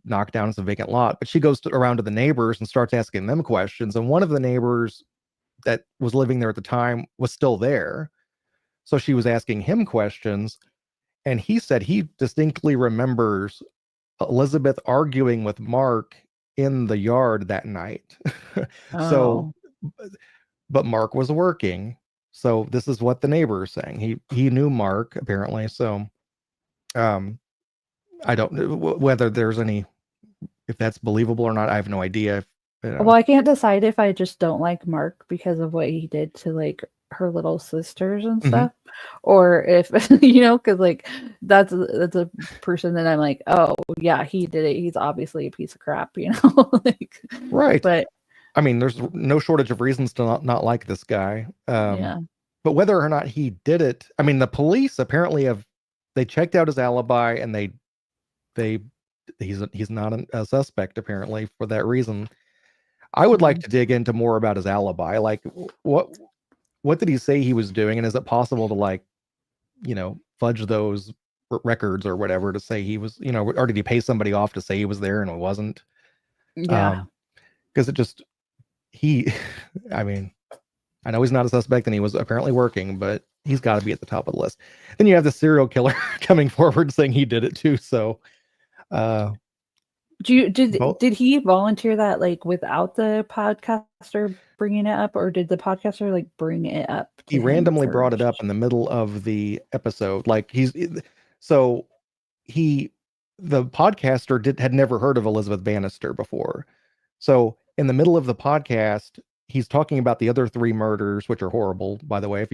B: knocked down as a vacant lot, but she goes around to the neighbors and starts asking them questions. And one of the neighbors that was living there at the time was still there. So she was asking him questions. And he said he distinctly remembers Elizabeth arguing with Mark in the yard that night. So,
A: Oh.
B: but Mark was working. So this is what the neighbor is saying. He knew Mark apparently. So, um, I don't know whether there's if that's believable or not. I have no idea.
A: Well, I can't decide if I just don't like Mark because of what he did to, like, her little sisters and
B: Mhm.
A: stuff, or if, because, like, that's a person that I'm like, "Oh, yeah, he did it. He's obviously a piece of crap," like,
B: Right.
A: but
B: I mean, there's no shortage of reasons to not like this guy.
A: yeah.
B: But whether or not he did it, I mean, the police apparently they checked out his alibi and they he's not a suspect apparently for that reason. I would like to dig into more about his alibi. Like, what did he say he was doing, and is it possible to, like, fudge those records or whatever to say he was, or did he pay somebody off to say he was there and it wasn't?
A: Yeah.
B: Because he, I mean, I know he's not a suspect and he was apparently working, but he's got to be at the top of the list. Then you have the serial killer coming forward saying he did it too. So,
A: did he volunteer that, like, without the podcaster bringing it up, or did the podcaster, like, bring it up to
B: he
A: him
B: randomly brought it up
A: first?
B: in the middle of the episode. Like, the podcaster had never heard of Elizabeth Bannister before. So in the middle of the podcast, he's talking about the other 3 murders, which are horrible, by the way, if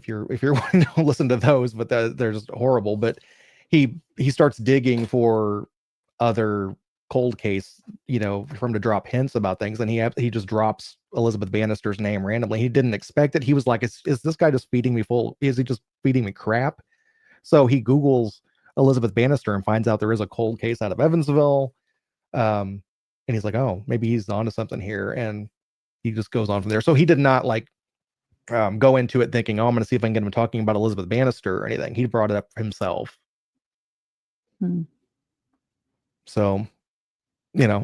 B: you're wanting to listen to those, but they're just horrible. But he starts digging for other cold case, for him to drop hints about things, and he just drops Elizabeth Bannister's name randomly. He didn't expect it. He was like, is this guy just feeding me is he just feeding me crap? So he Googles Elizabeth Bannister and finds out there is a cold case out of Evansville. And he's like, oh, maybe he's onto something here. And he just goes on from there. So he did not, like, go into it thinking, oh, I'm going to see if I can get him talking about Elizabeth Bannister or anything. He brought it up himself. So, I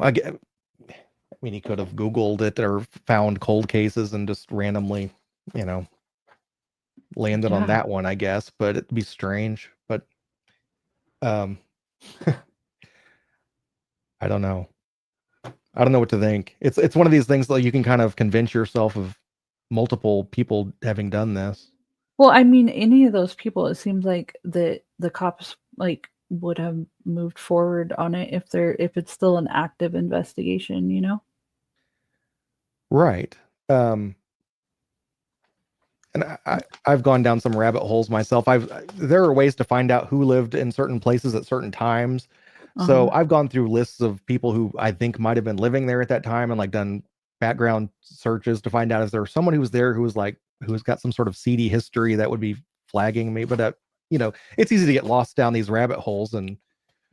B: mean, he could have Googled it or found cold cases and just randomly, landed on that one, I guess. But it'd be strange. But I don't know. I don't know what to think. It's one of these things that you can kind of convince yourself of multiple people having done this.
A: Well, I mean, any of those people, it seems like the cops, like, would have moved forward on it if it's still an active investigation,
B: Right. And I've gone down some rabbit holes myself. There are ways to find out who lived in certain places at certain times. So I've gone through lists of people who I think might have been living there at that time and, like, done background searches to find out if there was someone who was there who's got some sort of seedy history that would be flagging me. But it's easy to get lost down these rabbit holes and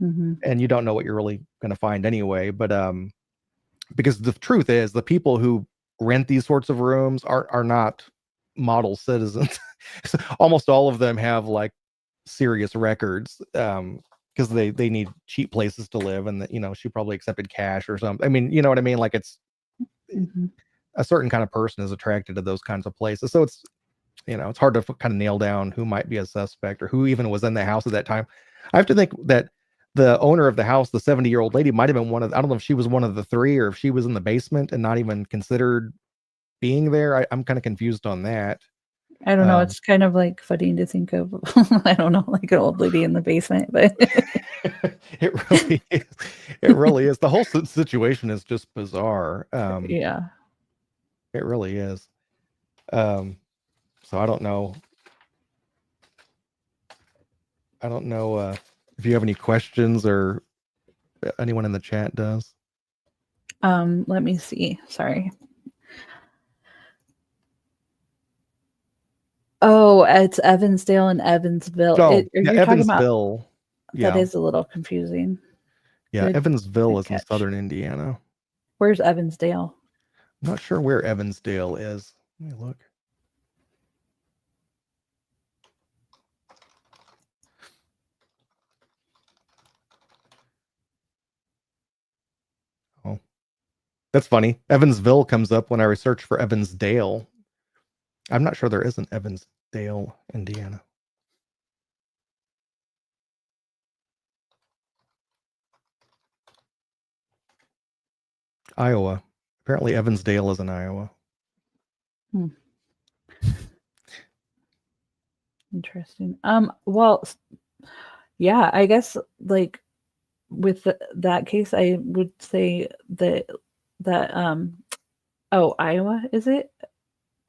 B: you don't know what you're really going to find anyway. But because the truth is, the people who rent these sorts of rooms are not model citizens. Almost all of them have, like, serious records, because they need cheap places to live, and she probably accepted cash or something. I mean, you know what I mean? Like, it's a certain kind of person is attracted to those kinds of places. So it's hard to kind of nail down who might be a suspect or who even was in the house at that time. I have to think that the owner of the house, the 70-year-old lady, might have been I don't know if she was one of the 3 or if she was in the basement and not even considered being there. I'm kind of confused on that.
A: I don't know. It's kind of, like, funny to think of, I don't know, like an old lady in the basement, but
B: it really is. It really is. The whole situation is just bizarre.
A: yeah.
B: It really is. So I don't know. If you have any questions or anyone in the chat does.
A: Let me see. Sorry. Oh, it's Evansdale and Evansville.
B: Oh,
A: Are you talking about?
B: Evansville. Yeah.
A: That is a little confusing.
B: Yeah,
A: Good-
B: Evansville
A: good
B: is in
A: catch.
B: southern Indiana.
A: Where's Evansdale?
B: I'm not sure where Evansdale is. Let me look. Oh, that's funny. Evansville comes up when I search for Evansdale. I'm not sure there is an Evansdale, Indiana. Iowa. Apparently Evansdale is in Iowa.
A: Interesting. Well, yeah, I guess, like, with that case, I would say that oh, Iowa, is it?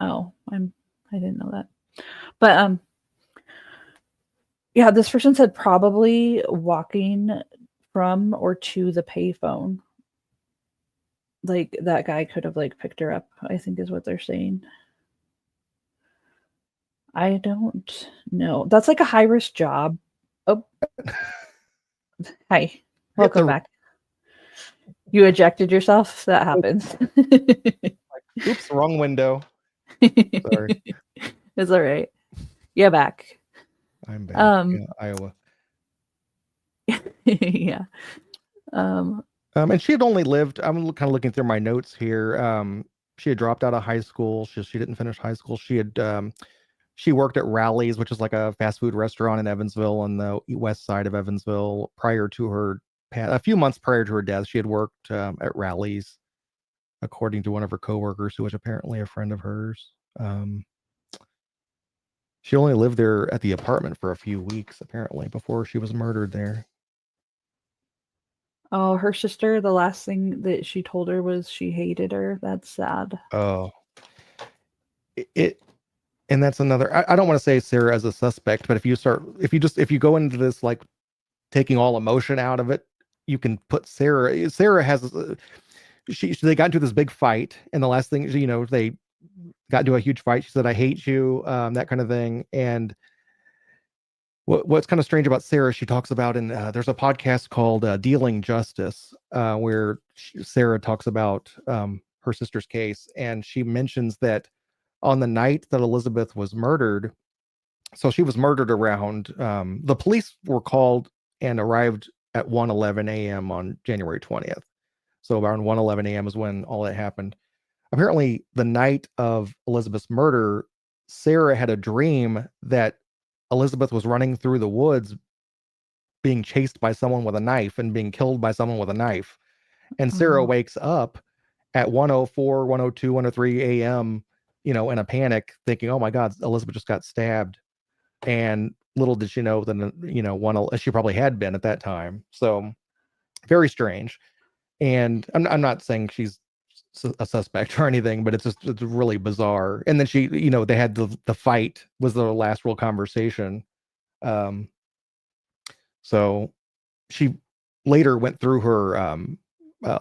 A: Oh, I didn't know that. But yeah, this person said probably walking from or to the payphone. Like, that guy could have, like, picked her up, I think is what they're saying. I don't know. That's, like, a high risk job. Oh. Hi. Welcome back. You ejected yourself? That happens.
B: Oops, wrong window. Sorry.
A: It's all right. You're back.
B: I'm back. Iowa.
A: Yeah.
B: And she had only lived, I'm kind of looking through my notes here. She had dropped out of high school. She didn't finish high school. She worked at Rally's, which is like a fast food restaurant in Evansville on the west side of Evansville. A few months prior to her death, she had worked at Rally's, according to one of her coworkers, who was apparently a friend of hers. She only lived there at the apartment for a few weeks, apparently, before she was murdered there.
A: Oh, her sister, the last thing that she told her was she hated her. That's sad.
B: Oh. And that's another, I don't want to say Sarah as a suspect, but if you go into this, like, taking all emotion out of it, you can put Sarah has, they got into this big fight, and the last thing, they got into a huge fight. She said, "I hate you," that kind of thing. And what's kind of strange about Sarah, she talks about there's a podcast called Dealing Justice, where Sarah talks about her sister's case, and she mentions that on the night that Elizabeth was murdered, so she was murdered around, the police were called and arrived at 1:11 a.m. on January 20th. So around 1:11 a.m. is when all that happened. Apparently, the night of Elizabeth's murder, Sarah had a dream that Elizabeth was running through the woods being chased by someone with a knife and being killed by someone with a knife. And Sarah wakes up at 1:04, 1:02, 1:03 a.m., in a panic, thinking, "Oh my God, Elizabeth just got stabbed." And little did she know that, she probably had been at that time. So very strange. And I'm not saying she's a suspect or anything, but it's really bizarre. And then she, they had the fight was the last real conversation. So she later went through her,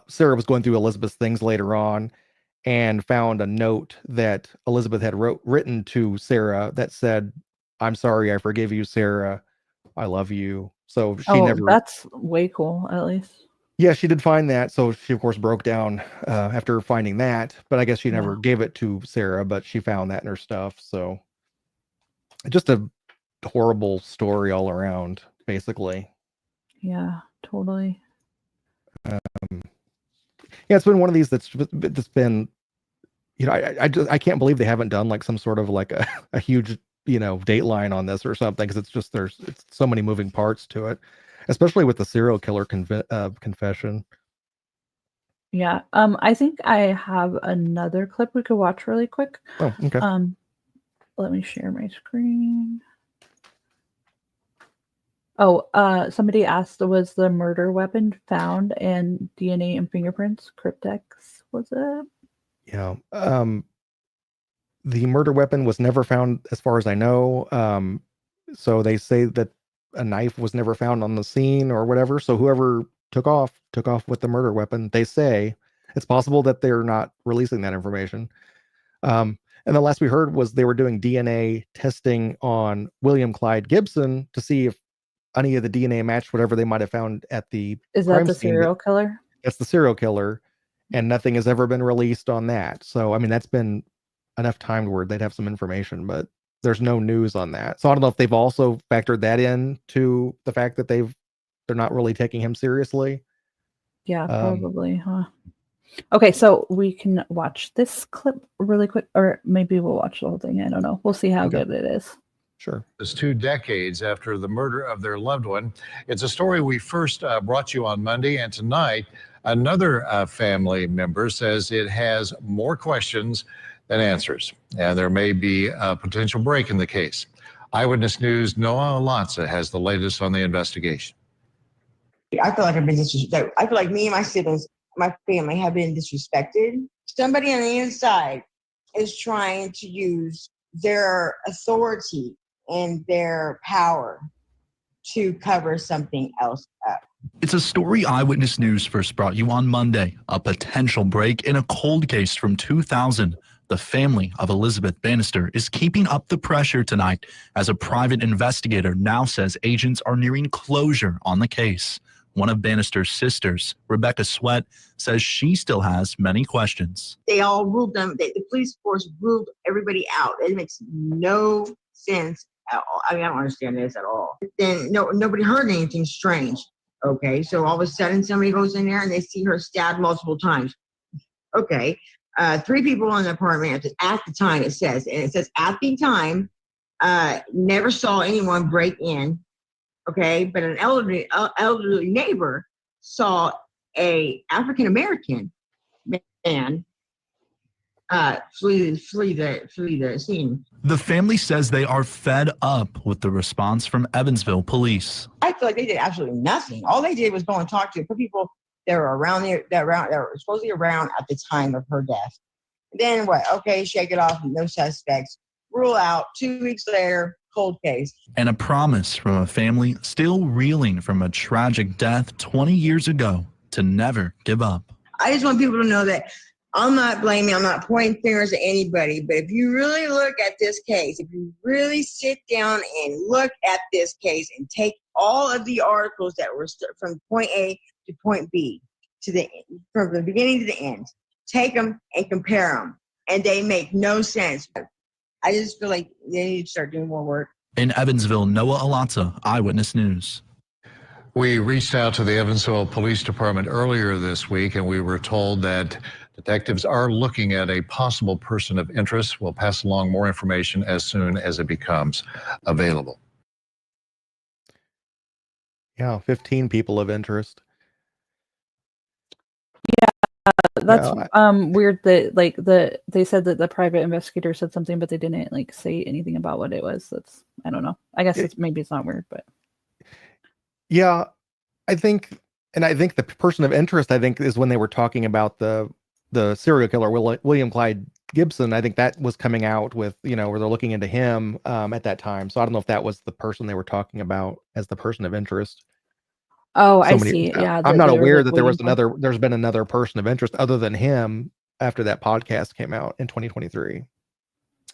B: Sarah was going through Elizabeth's things later on and found a note that Elizabeth had written to Sarah that said, "I'm sorry, I forgive you, Sarah. I love you." So she never.
A: That's way cool, at least.
B: Yeah, she did find that. So she, of course, broke down after finding that. But I guess she never gave it to Sarah, but she found that in her stuff. So just a horrible story all around, basically.
A: Yeah, totally.
B: Yeah, it's been one of these that's been, I can't believe they haven't done like some sort of like a huge, dateline on this or something, because it's so many moving parts to it, especially with the serial killer confession.
A: Yeah. I think I have another clip we could watch really quick.
B: Oh, okay.
A: Let me share my screen. Oh, somebody asked, was the murder weapon found and DNA and fingerprints? Cryptex, was it?
B: Yeah. The murder weapon was never found, as far as I know. So they say that a knife was never found on the scene or whatever. So whoever took off with the murder weapon. They say it's possible that they're not releasing that information. And the last we heard was they were doing DNA testing on William Clyde Gibson to see if any of the DNA matched whatever they might have found at the
A: Is that the serial killer?
B: That's the serial killer, and nothing has ever been released on that. So, I mean, that's been enough time where they'd have some information, but there's no news on that. So I don't know if they've also factored that in to the fact that they're not really taking him seriously.
A: Yeah, probably, huh? Okay, so we can watch this clip really quick, or maybe we'll watch the whole thing. I don't know. We'll see how good it is.
B: Sure.
H: It's 2 decades after the murder of their loved one. It's a story we first brought you on Monday, and tonight another family member says it has more questions than answers, and there may be a potential break in the case. Eyewitness News' Noah Alonso has the latest on the investigation.
I: I feel like I've been disrespected. I feel like me and my siblings, my family, have been disrespected. Somebody on the inside is trying to use their authority and their power to cover something else up.
J: It's a story Eyewitness News first brought you on Monday, a potential break in a cold case from 2000. The family of Elizabeth Bannister is keeping up the pressure tonight as a private investigator now says agents are nearing closure on the case. One of Bannister's sisters, Rebecca Sweat, says she still has many questions.
I: They all ruled them. The police force ruled everybody out. It makes no sense at all. I mean, I don't understand this at all. Then nobody heard anything strange. Okay, so all of a sudden somebody goes in there and they see her stabbed multiple times. Okay, 3 people in the apartment at the time. It says at the time, never saw anyone break in. Okay, but an elderly neighbor saw a African American man flee the scene.
J: The family says they are fed up with the response from Evansville police.
I: I feel like they did absolutely nothing. All they did was go and talk to people that were around there, that were supposedly around at the time of her death. Then what? Okay, shake it off. No suspects. Rule out. 2 weeks later, cold case.
J: And a promise from a family still reeling from a tragic death 20 years ago to never give up.
I: I just want people to know that I'm not blaming, I'm not pointing fingers at anybody, but if you really look at this case, if you really sit down and look at this case and take all of the articles that were from point A to point B, from the beginning to the end, take them and compare them, and they make no sense. I just feel like they need to start doing more work.
J: In Evansville, Noah Alata, Eyewitness News.
H: We reached out to the Evansville Police Department earlier this week, and we were told that detectives are looking at a possible person of interest. We'll pass along more information as soon as it becomes available.
B: Yeah, 15 people of interest.
A: That's weird that they said that the private investigator said something, but they didn't say anything about what it was. I don't know. I guess maybe it's not weird, but
B: yeah, I think the person of interest, is when they were talking about the serial killer, William Clyde Gibson. I think that was coming out with, where they're looking into him at that time. So I don't know if that was the person they were talking about as the person of interest.
A: Oh, I see. Yeah,
B: I'm not aware that there's been another person of interest other than him after that podcast came out in 2023.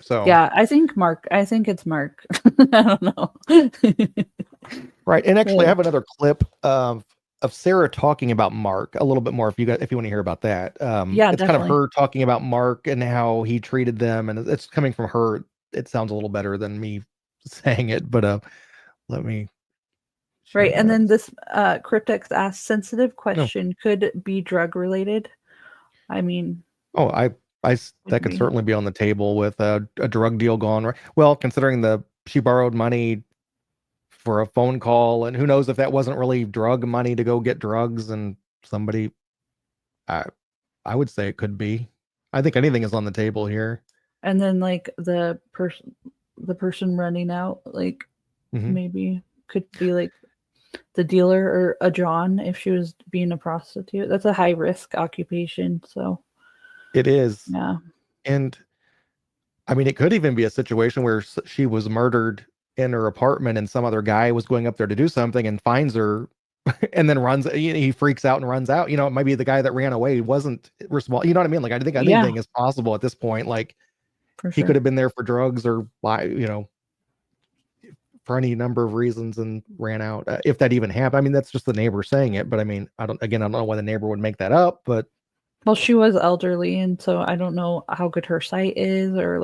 B: So
A: yeah, I think it's Mark. I don't know.
B: Right. And actually I have another clip of Sarah talking about Mark a little bit more if you want to hear about that.
A: Yeah,
B: it's
A: definitely.
B: kind of her talking about Mark and how he treated them, and it's coming from her. It sounds a little better than me saying it, but let me.
A: Right, and then this Cryptex asks, sensitive question, could be drug related. I mean,
B: that could certainly be on the table with a drug deal gone right. Well, considering she borrowed money for a phone call, and who knows if that wasn't really drug money to go get drugs, and somebody, I would say it could be. I think anything is on the table here.
A: And then the person running out, maybe could be the dealer or a John if she was being a prostitute. That's a high risk occupation. So
B: it is.
A: Yeah.
B: And I mean, it could even be a situation where she was murdered in her apartment and some other guy was going up there to do something and finds her and then runs. He freaks out and runs out. It might be the guy that ran away wasn't responsible. You know what I mean? I think anything is possible at this point. He could have been there for drugs or for any number of reasons and ran out. If that even happened, I mean, that's just the neighbor saying it. But I mean, I don't know why the neighbor would make that up. But
A: well, she was elderly, and so I don't know how good her sight is, or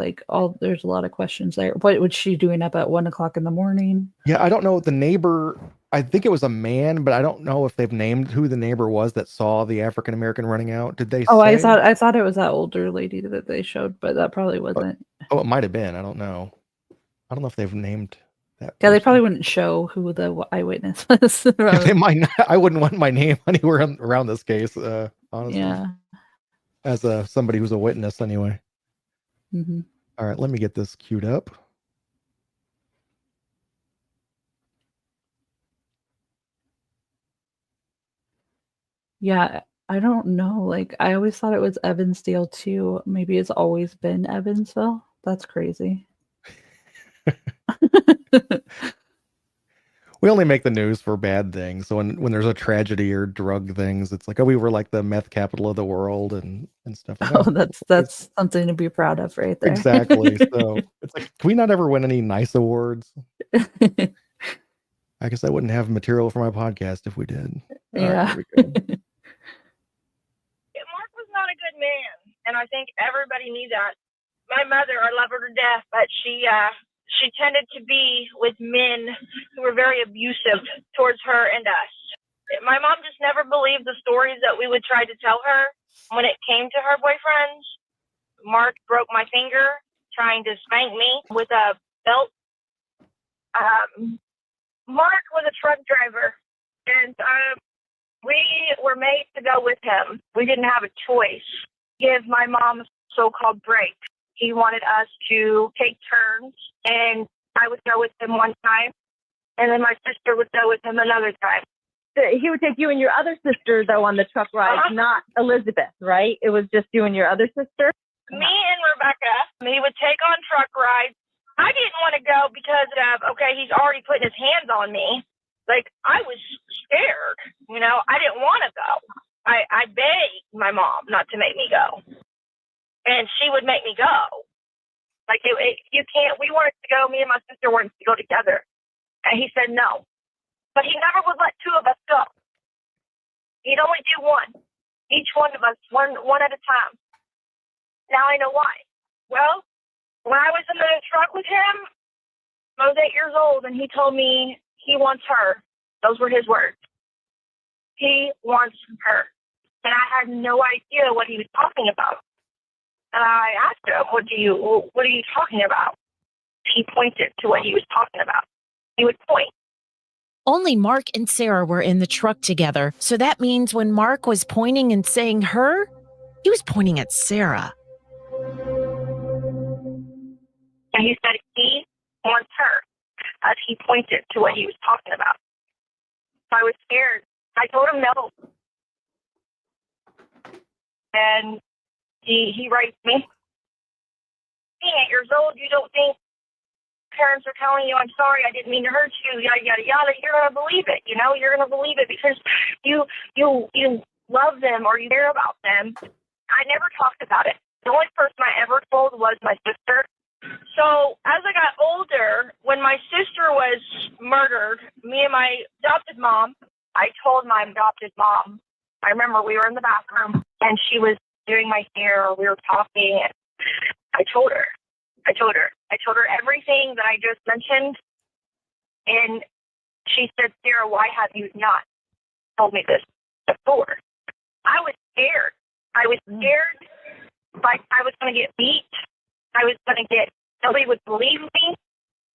A: there's a lot of questions there. What was she doing up at 1:00 in the morning?
B: Yeah, I don't know. The neighbor, I think it was a man, but I don't know if they've named who the neighbor was that saw the African American running out. Did they?
A: Oh, say? I thought it was that older lady that they showed, but that probably wasn't.
B: Oh, it might have been. I don't know. I don't know if they've named that.
A: Yeah, they probably wouldn't show who the eyewitness was.
B: They might not. I wouldn't want my name anywhere around this case. Honestly.
A: Yeah.
B: As somebody who's a witness, anyway.
A: Mm-hmm.
B: All right, let me get this queued up.
A: Yeah, I don't know. I always thought it was Evansdale too. Maybe it's always been Evansville. That's crazy.
B: We only make the news for bad things. So when there's a tragedy or drug things, it's like, oh, we were the meth capital of the world and stuff.
A: That's something to be proud of right there.
B: Exactly. So it's can we not ever win any nice awards? I guess I wouldn't have material for my podcast if we did. All right,
A: Yeah.
B: here we go.
K: Mark was not a good man, and I think everybody knew that. My mother, I love her to death, but she tended to be with men who were very abusive towards her and us. My mom just never believed the stories that we would try to tell her when it came to her boyfriends. Mark broke my finger trying to spank me with a belt. Mark was a truck driver, and we were made to go with him. We didn't have a choice. Give my mom a so-called break. He wanted us to take turns, and I would go with him one time, and then my sister would go with him another time.
L: He would take you and your other sister, though, on the truck ride, not Elizabeth, right? It was just you and your other sister?
K: Me and Rebecca, he would take on truck rides. I didn't want to go because of, he's already putting his hands on me. Like, I was scared, I didn't want to go. I begged my mom not to make me go. And she would make me go. Like, you can't, we wanted to go, me and my sister wanted to go together. And he said no. But he never would let two of us go. He'd only do one. Each one of us, one at a time. Now I know why. Well, when I was in the truck with him, I was 8 years old, and he told me he wants her. Those were his words. He wants her. And I had no idea what he was talking about. And I asked him, what are you talking about? He pointed to what he was talking about. He would point.
M: Only Mark and Sarah were in the truck together, so that means when Mark was pointing and saying her, he was pointing at Sarah.
K: And he said he wants her, as he pointed to what he was talking about. So I was scared. I told him no. And he writes me, being 8 years old, you don't think parents are telling you, I'm sorry, I didn't mean to hurt you, yada, yada, yada. You're going to believe it, You're going to believe it because you love them or you care about them. I never talked about it. The only person I ever told was my sister. So as I got older, when my sister was murdered, me and my adopted mom, I told my adopted mom, I remember we were in the bathroom and she was doing my hair, we were talking, and I told her everything that I just mentioned. And she said, Sarah, why have you not told me this before? I was scared. Like I was going to get beat. Nobody would believe me.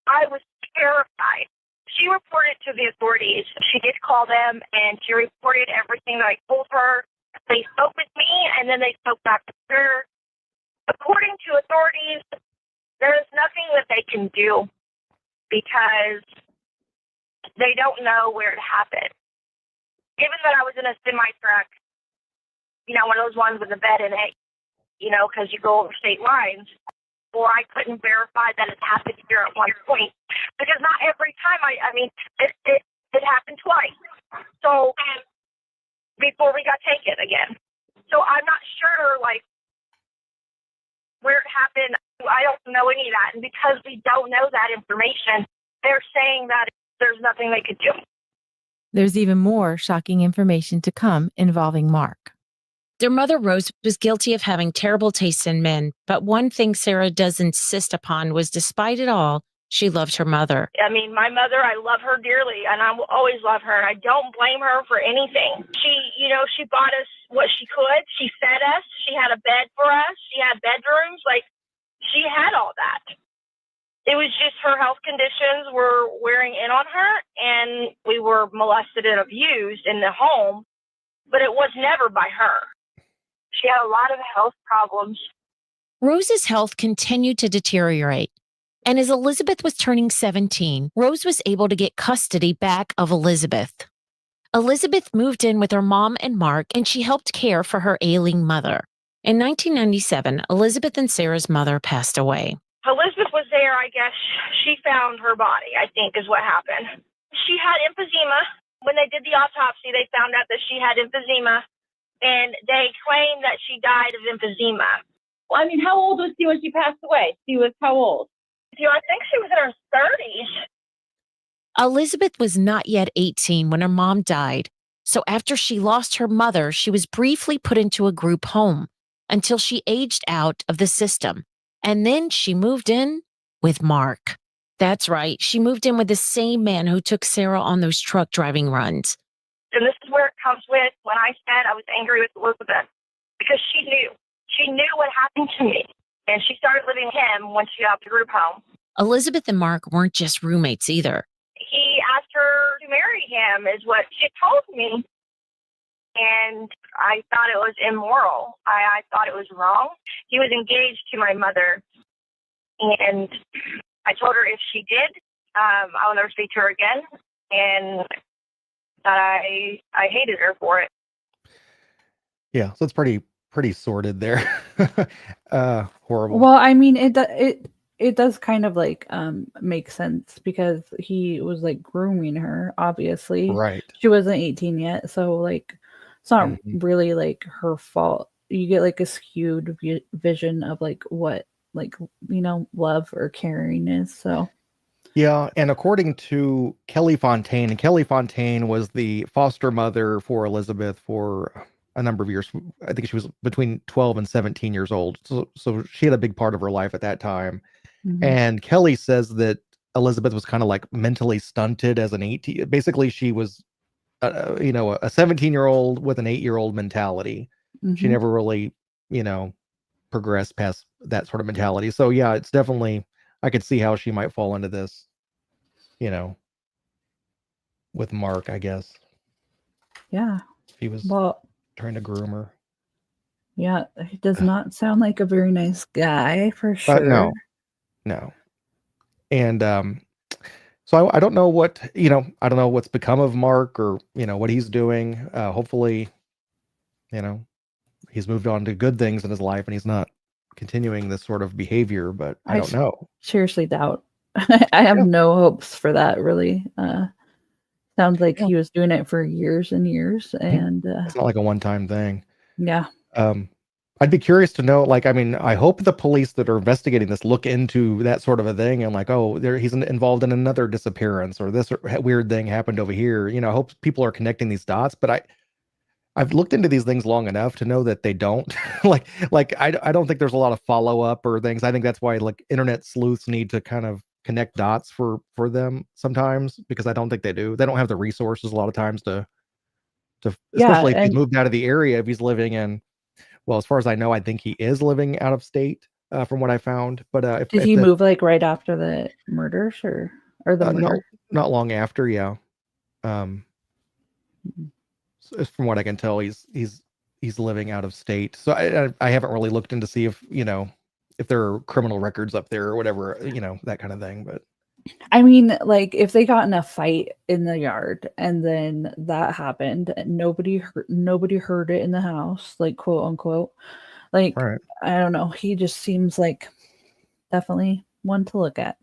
K: I was terrified. She reported to the authorities. She did call them and she reported everything that I told her. They spoke with me and then they spoke back to her. According to authorities, there is nothing that they can do because they don't know where it happened. Given that I was in a semi-truck, one of those ones with a bed in it, because you go over state lines, or I couldn't verify that it happened here at one point. Because not every time, it happened twice. So, before we got taken again. So I'm not sure, where it happened. I don't know any of that. And because we don't know that information, they're saying that there's nothing they could do.
N: There's even more shocking information to come involving Mark.
M: Their mother, Rose, was guilty of having terrible tastes in men, but one thing Sarah does insist upon was, despite it all, she loved her mother.
K: My mother, I love her dearly, and I will always love her, and I don't blame her for anything. She bought us what she could. She fed us. She had a bed for us. She had bedrooms. She had all that. It was just her health conditions were wearing in on her, and we were molested and abused in the home, but it was never by her. She had a lot of health problems.
M: Rose's health continued to deteriorate. And as Elizabeth was turning 17, Rose was able to get custody back of Elizabeth. Elizabeth moved in with her mom and Mark, and she helped care for her ailing mother. In 1997, Elizabeth and Sarah's mother passed away.
K: Elizabeth was there, I guess. She found her body, I think, is what happened. She had emphysema. When they did the autopsy, they found out that she had emphysema, and they claimed that she died of emphysema.
L: Well, how old was she when she passed away? She was how old?
K: I think she was in her 30s.
M: Elizabeth was not yet 18 when her mom died. So after she lost her mother, she was briefly put into a group home until she aged out of the system. And then she moved in with Mark. That's right. She moved in with the same man who took Sarah on those truck driving runs.
K: And this is where it comes with when I said I was angry with Elizabeth, because she knew. She knew what happened to me. And she started living with him when she got the group home.
M: Elizabeth and Mark weren't just roommates either.
K: He asked her to marry him, is what she told me. And I thought it was immoral. I thought it was wrong. He was engaged to my mother. And I told her if she did, I'll never speak to her again. And that I hated her for it.
B: Yeah, so it's pretty sordid there. Horrible.
A: Well, I mean, it does kind of like make sense because he was like grooming her. Obviously,
B: Right.
A: she wasn't 18 yet, so like it's not really like her fault. You get like a skewed vision of like what like love or caring is. So
B: Yeah, and according to Kelly Fontaine, and Kelly Fontaine was the foster mother for Elizabeth for a number of years. I think she was between 12 and 17 years old. So she had a big part of her life at that time. And Kelly says that Elizabeth was kind of like mentally stunted as an 18. Basically, she was, a 17-year-old with an 8-year-old mentality. She never really, progressed past that sort of mentality. So yeah, it's definitely, I could see how she might fall into this, with Mark, I guess.
A: yeah,
B: He was trying to groom her.
A: Yeah, he does not sound like a very nice guy for sure.
B: No. And so I don't know what, I don't know what's become of Mark or, what he's doing. Hopefully, he's moved on to good things in his life and he's not continuing this sort of behavior, but I don't know.
A: Seriously doubt. I have no hopes for that, really. Sounds like he was doing it for years and years, and
B: it's not like a one-time thing.
A: Yeah.
B: I'd be curious to know, like, I mean, I hope the police that are investigating this look into that sort of a thing and like, oh, he's involved in another disappearance or this weird thing happened over here. I hope people are connecting these dots, but I've looked into these things long enough to know that they don't. I don't think there's a lot of follow-up or things. I think that's why like internet sleuths need to kind of connect dots for them sometimes, because I don't think they do. They don't have the resources a lot of times to especially if he's moved out of the area, if he's living in, well, as far as I know, I think he is living out of state, from what I found. But
A: did he move like right after the murders or the murder?
B: Not long after, yeah. From what I can tell, he's living out of state. So I haven't really looked into see if if there are criminal records up there or whatever, that kind of thing. But
A: I mean, like if they got in a fight in the yard and then that happened, and nobody heard it in the house, like quote unquote, like
B: right.
A: I don't know. He just seems like definitely one to look at.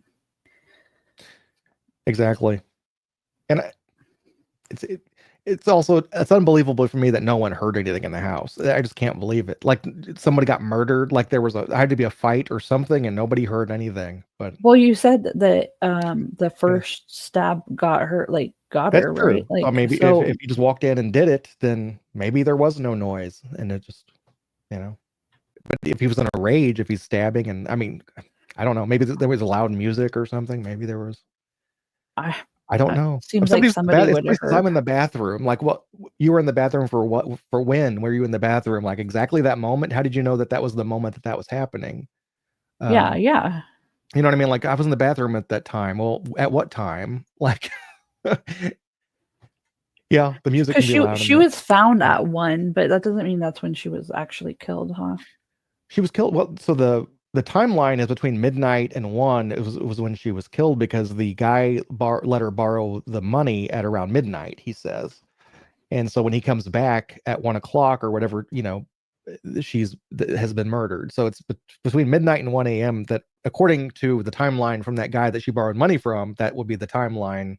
B: Exactly, and it's also, it's unbelievable for me that no one heard anything in the house. I just can't believe it. Like somebody got murdered, like there had to be a fight or something, and nobody heard anything. But
A: well, you said that the first stab got her,
B: that's
A: her
B: true.
A: right. Like
B: Well, maybe
A: so,
B: if you just walked in and did it, then maybe there was no noise, and it just But if he was in a rage, if he's stabbing, and I mean, I don't know. Maybe there was loud music or something. Maybe there was. I don't know.
A: Seems like somebody would have heard.
B: I'm in the bathroom. Like, what? You were in the bathroom for what? For when? Were you in the bathroom? Like exactly that moment? How did you know that was the moment that was happening?
A: Yeah.
B: You know what I mean? Like I was in the bathroom at that time. Well, at what time? Like, yeah, the music can be loud.
A: She was found at 1, but that doesn't mean that's when she was actually killed, huh?
B: She was killed. Well, so the timeline is between midnight and 1. It was when she was killed because the guy let her borrow the money at around midnight, he says. And so when he comes back at 1 o'clock or whatever, has been murdered. So it's between midnight and 1 a.m. that, according to the timeline from that guy that she borrowed money from, that would be the timeline.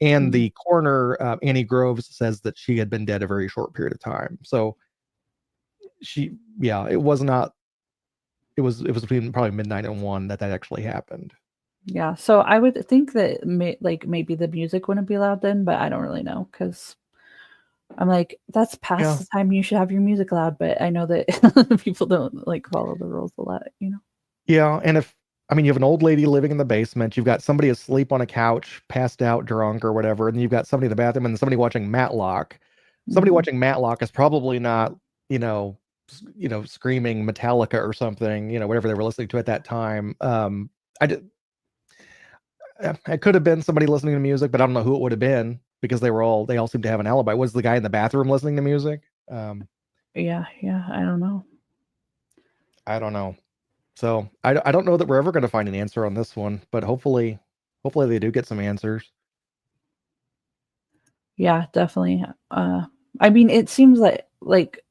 B: And the coroner, Annie Groves, says that she had been dead a very short period of time. So it was not. It was between probably midnight and 1 that actually happened.
A: Yeah, so I would think that maybe the music wouldn't be loud then, but I don't really know because I'm like, that's past
B: Yeah.
A: the time you should have your music loud, but I know that people don't like follow the rules a lot, you know?
B: Yeah, and you have an old lady living in the basement, you've got somebody asleep on a couch, passed out, drunk, or whatever, and then you've got somebody in the bathroom and somebody watching Matlock. Somebody
A: Mhm.
B: watching Matlock is probably not, screaming Metallica or something, whatever they were listening to at that time. I did, it could have been somebody listening to music, but I don't know who it would have been because they all seem to have an alibi. Was the guy in the bathroom listening to music?
A: Yeah, I don't know.
B: I don't know. So I don't know that we're ever going to find an answer on this one, but hopefully they do get some answers.
A: Yeah, definitely. I mean, it seems like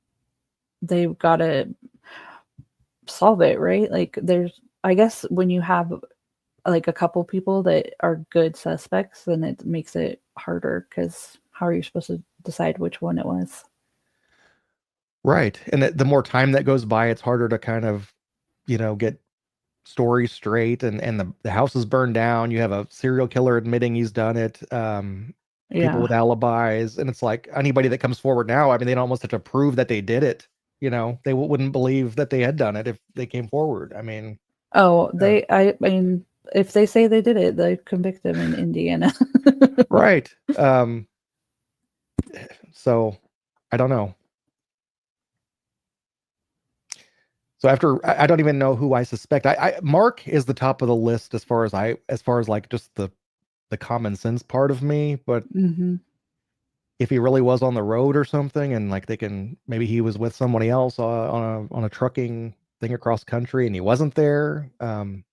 A: they've gotta solve it, right? Like, I guess when you have, like, a couple people that are good suspects, then it makes it harder because how are you supposed to decide which one it was?
B: Right. And the more time that goes by, it's harder to kind of, get stories straight, and the house is burned down. You have a serial killer admitting he's done it. People
A: Yeah.
B: with alibis, and it's like anybody that comes forward now, I mean, they almost have to prove that they did it. They wouldn't believe that they had done it if they came forward. I mean,
A: Oh,
B: uh,
A: I mean, if they say they did it, they convict them in Indiana.
B: right. So I don't know. So I don't even know who I suspect. Mark is the top of the list as far as like just the common sense part of me. But
A: Mhm.
B: if he really was on the road or something, and like maybe he was with somebody else on a trucking thing across country, and he wasn't there, and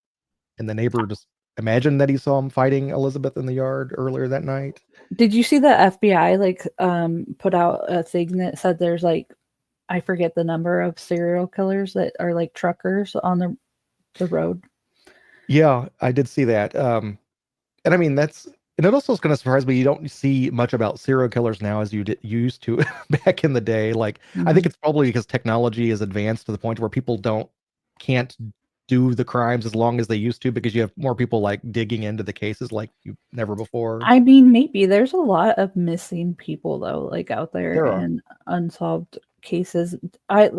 B: the neighbor just imagined that he saw him fighting Elizabeth in the yard earlier that night.
A: Did you see the FBI put out a thing that said there's like I forget the number of serial killers that are like truckers on the road?
B: Yeah, I did see that. And I mean, and it also is going to surprise me. You don't see much about serial killers now as you used to back in the day. Like, I think
A: Mhm.
B: it's probably because technology is advanced to the point where people can't do the crimes as long as they used to because you have more people like digging into the cases like you never before.
A: I mean, maybe there's a lot of missing people though, like out there
B: There are.
A: and unsolved cases. I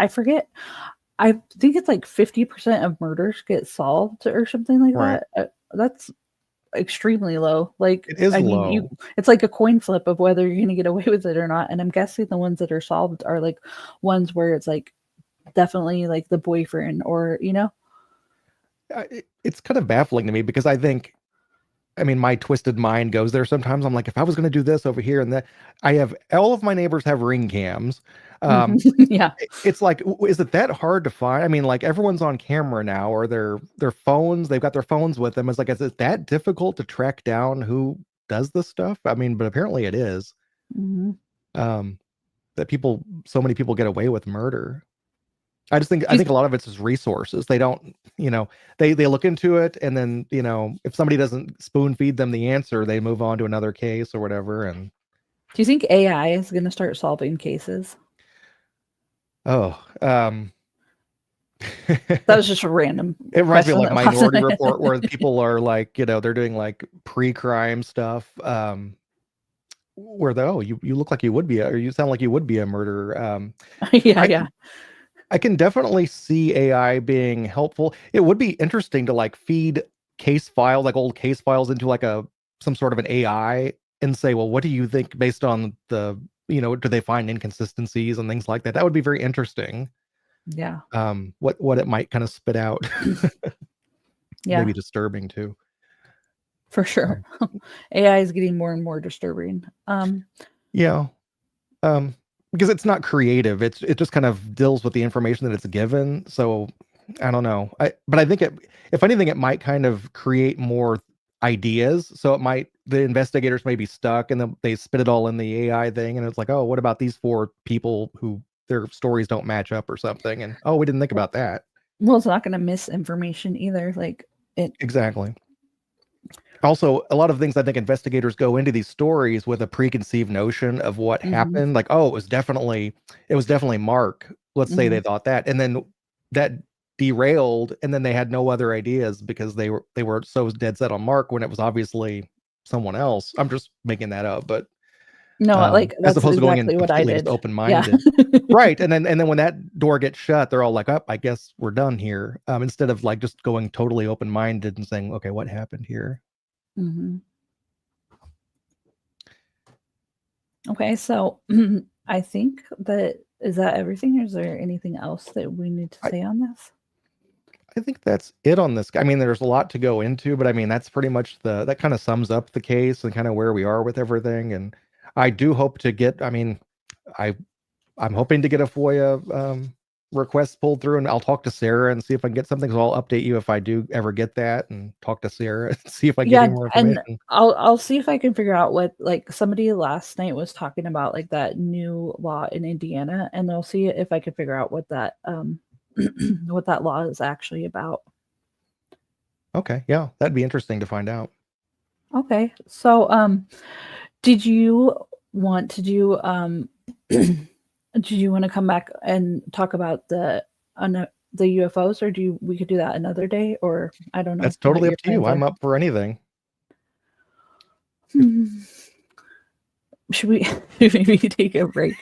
A: forget. I think it's like 50% of murders get solved or something like
B: Right.
A: that. That's extremely low. Like,
B: It is
A: I mean, you
B: low.
A: it's like a coin flip of whether you're going to get away with it or not. And I'm guessing the ones that are solved are like ones where it's like definitely like the boyfriend or, you know?
B: It's kind of baffling to me because I mean, my twisted mind goes there sometimes. I'm like, if I was going to do this over here and that, I have all of my neighbors have ring cams. Um,
A: Yeah.
B: it's like, is it that hard to find? I mean, like everyone's on camera now, or their phones. They've got their phones with them. It's like, is it that difficult to track down who does this stuff? I mean, but apparently it is.
A: Mhm.
B: Um, that so many people get away with murder. I
A: You
B: think a lot of it's just resources. They don't, they look into it, and then, if somebody doesn't spoon feed them the answer, they move on to another case or whatever. And
A: do you think AI is going to start solving cases?
B: oh,
A: That was just a random
B: it reminds me of
A: question
B: like
A: that popped in
B: Minority
A: my head.
B: Report, where people are like, they're doing like pre-crime stuff, where you look like you would be, or you sound like you would be a murderer.
A: Yeah,
B: I
A: yeah.
B: I can definitely see AI being helpful. It would be interesting to like feed case files, like old case files, into like some sort of an AI and say, well, what do you think based on do they find inconsistencies and things like that? That would be very interesting.
A: Yeah.
B: What it might kind of spit out.
A: Yeah,
B: Maybe disturbing too.
A: for sure.
B: Um,
A: AI is getting more and more disturbing.
B: yeah. Because it's not creative. It just kind of deals with the information that it's given. So I don't know. But I think if anything, it might kind of create more ideas. So the investigators may be stuck and then they spit it all in the AI thing, and it's like, oh, what about these four people who their stories don't match up or something? And oh, we didn't think about that.
A: Well, it's not going to miss information either. Like it.
B: Exactly. Also, a lot of things I think investigators go into these stories with a preconceived notion of what
A: Mhm.
B: happened. Like, oh, it was definitely Mark. Let's say they
A: Mhm.
B: thought that, and then that derailed, and then they had no other ideas because they were so dead set on Mark when it was obviously someone else. I'm just making that up, but
A: No, like
B: as
A: that's
B: opposed to going in
A: exactly what I
B: completely just
A: did.
B: open
A: Yeah.
B: minded. Right. And then when that door gets shut, they're all like, oh, I guess we're done here. Instead of like just going totally open minded and saying, okay, what happened here?
A: Mm-hmm. Okay, so I think is that everything, or is there anything else that we need to say on this?
B: I think that's it on this. I mean, there's a lot to go into, but I mean, that's pretty much that kind of sums up the case and kind of where we are with everything. And I do hope to get, I mean, I'm hoping to get a FOIA request pulled through, and I'll talk to Sarah and see if I can get something. So I'll update you if I do ever get that, and talk to Sarah and see if I get any more
A: And
B: information.
A: I'll see if I can figure out what, like, somebody last night was talking about like that new law in Indiana, and I'll see if I can figure out what that what that law is actually about.
B: Okay, yeah, that'd be interesting to find out.
A: Okay, so did you want to do did you want to come back and talk about the UFOs, or we could do that another day, or I don't know.
B: That's
A: what
B: totally
A: your
B: up to you.
A: plans
B: I'm
A: are.
B: up for anything.
A: Should we maybe take a break?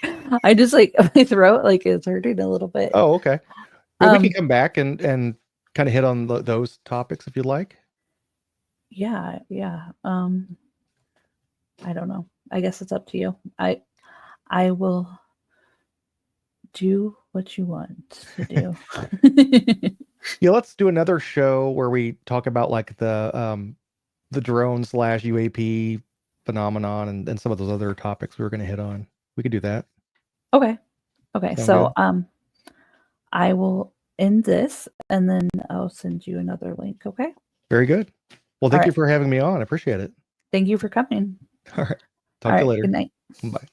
A: I just like my throat like is hurting a little bit.
B: Oh, okay. Well, we can come back and kind of hit on those topics if you'd like.
A: Yeah. I don't know. I guess it's up to you. I will do what you want to do.
B: Yeah, let's do another show where we talk about like the drone / UAP phenomenon and some of those other topics we were going to hit on. We could do that.
A: Okay.
B: Sound
A: So
B: good?
A: I will end this, and then I'll send you another link. Okay.
B: Very good. Well, thank
A: All
B: you
A: right.
B: for having me on. I appreciate it.
A: Thank you for coming.
B: All right.
A: All
B: Talk to you
A: right.
B: later.
A: Good night.
B: Bye.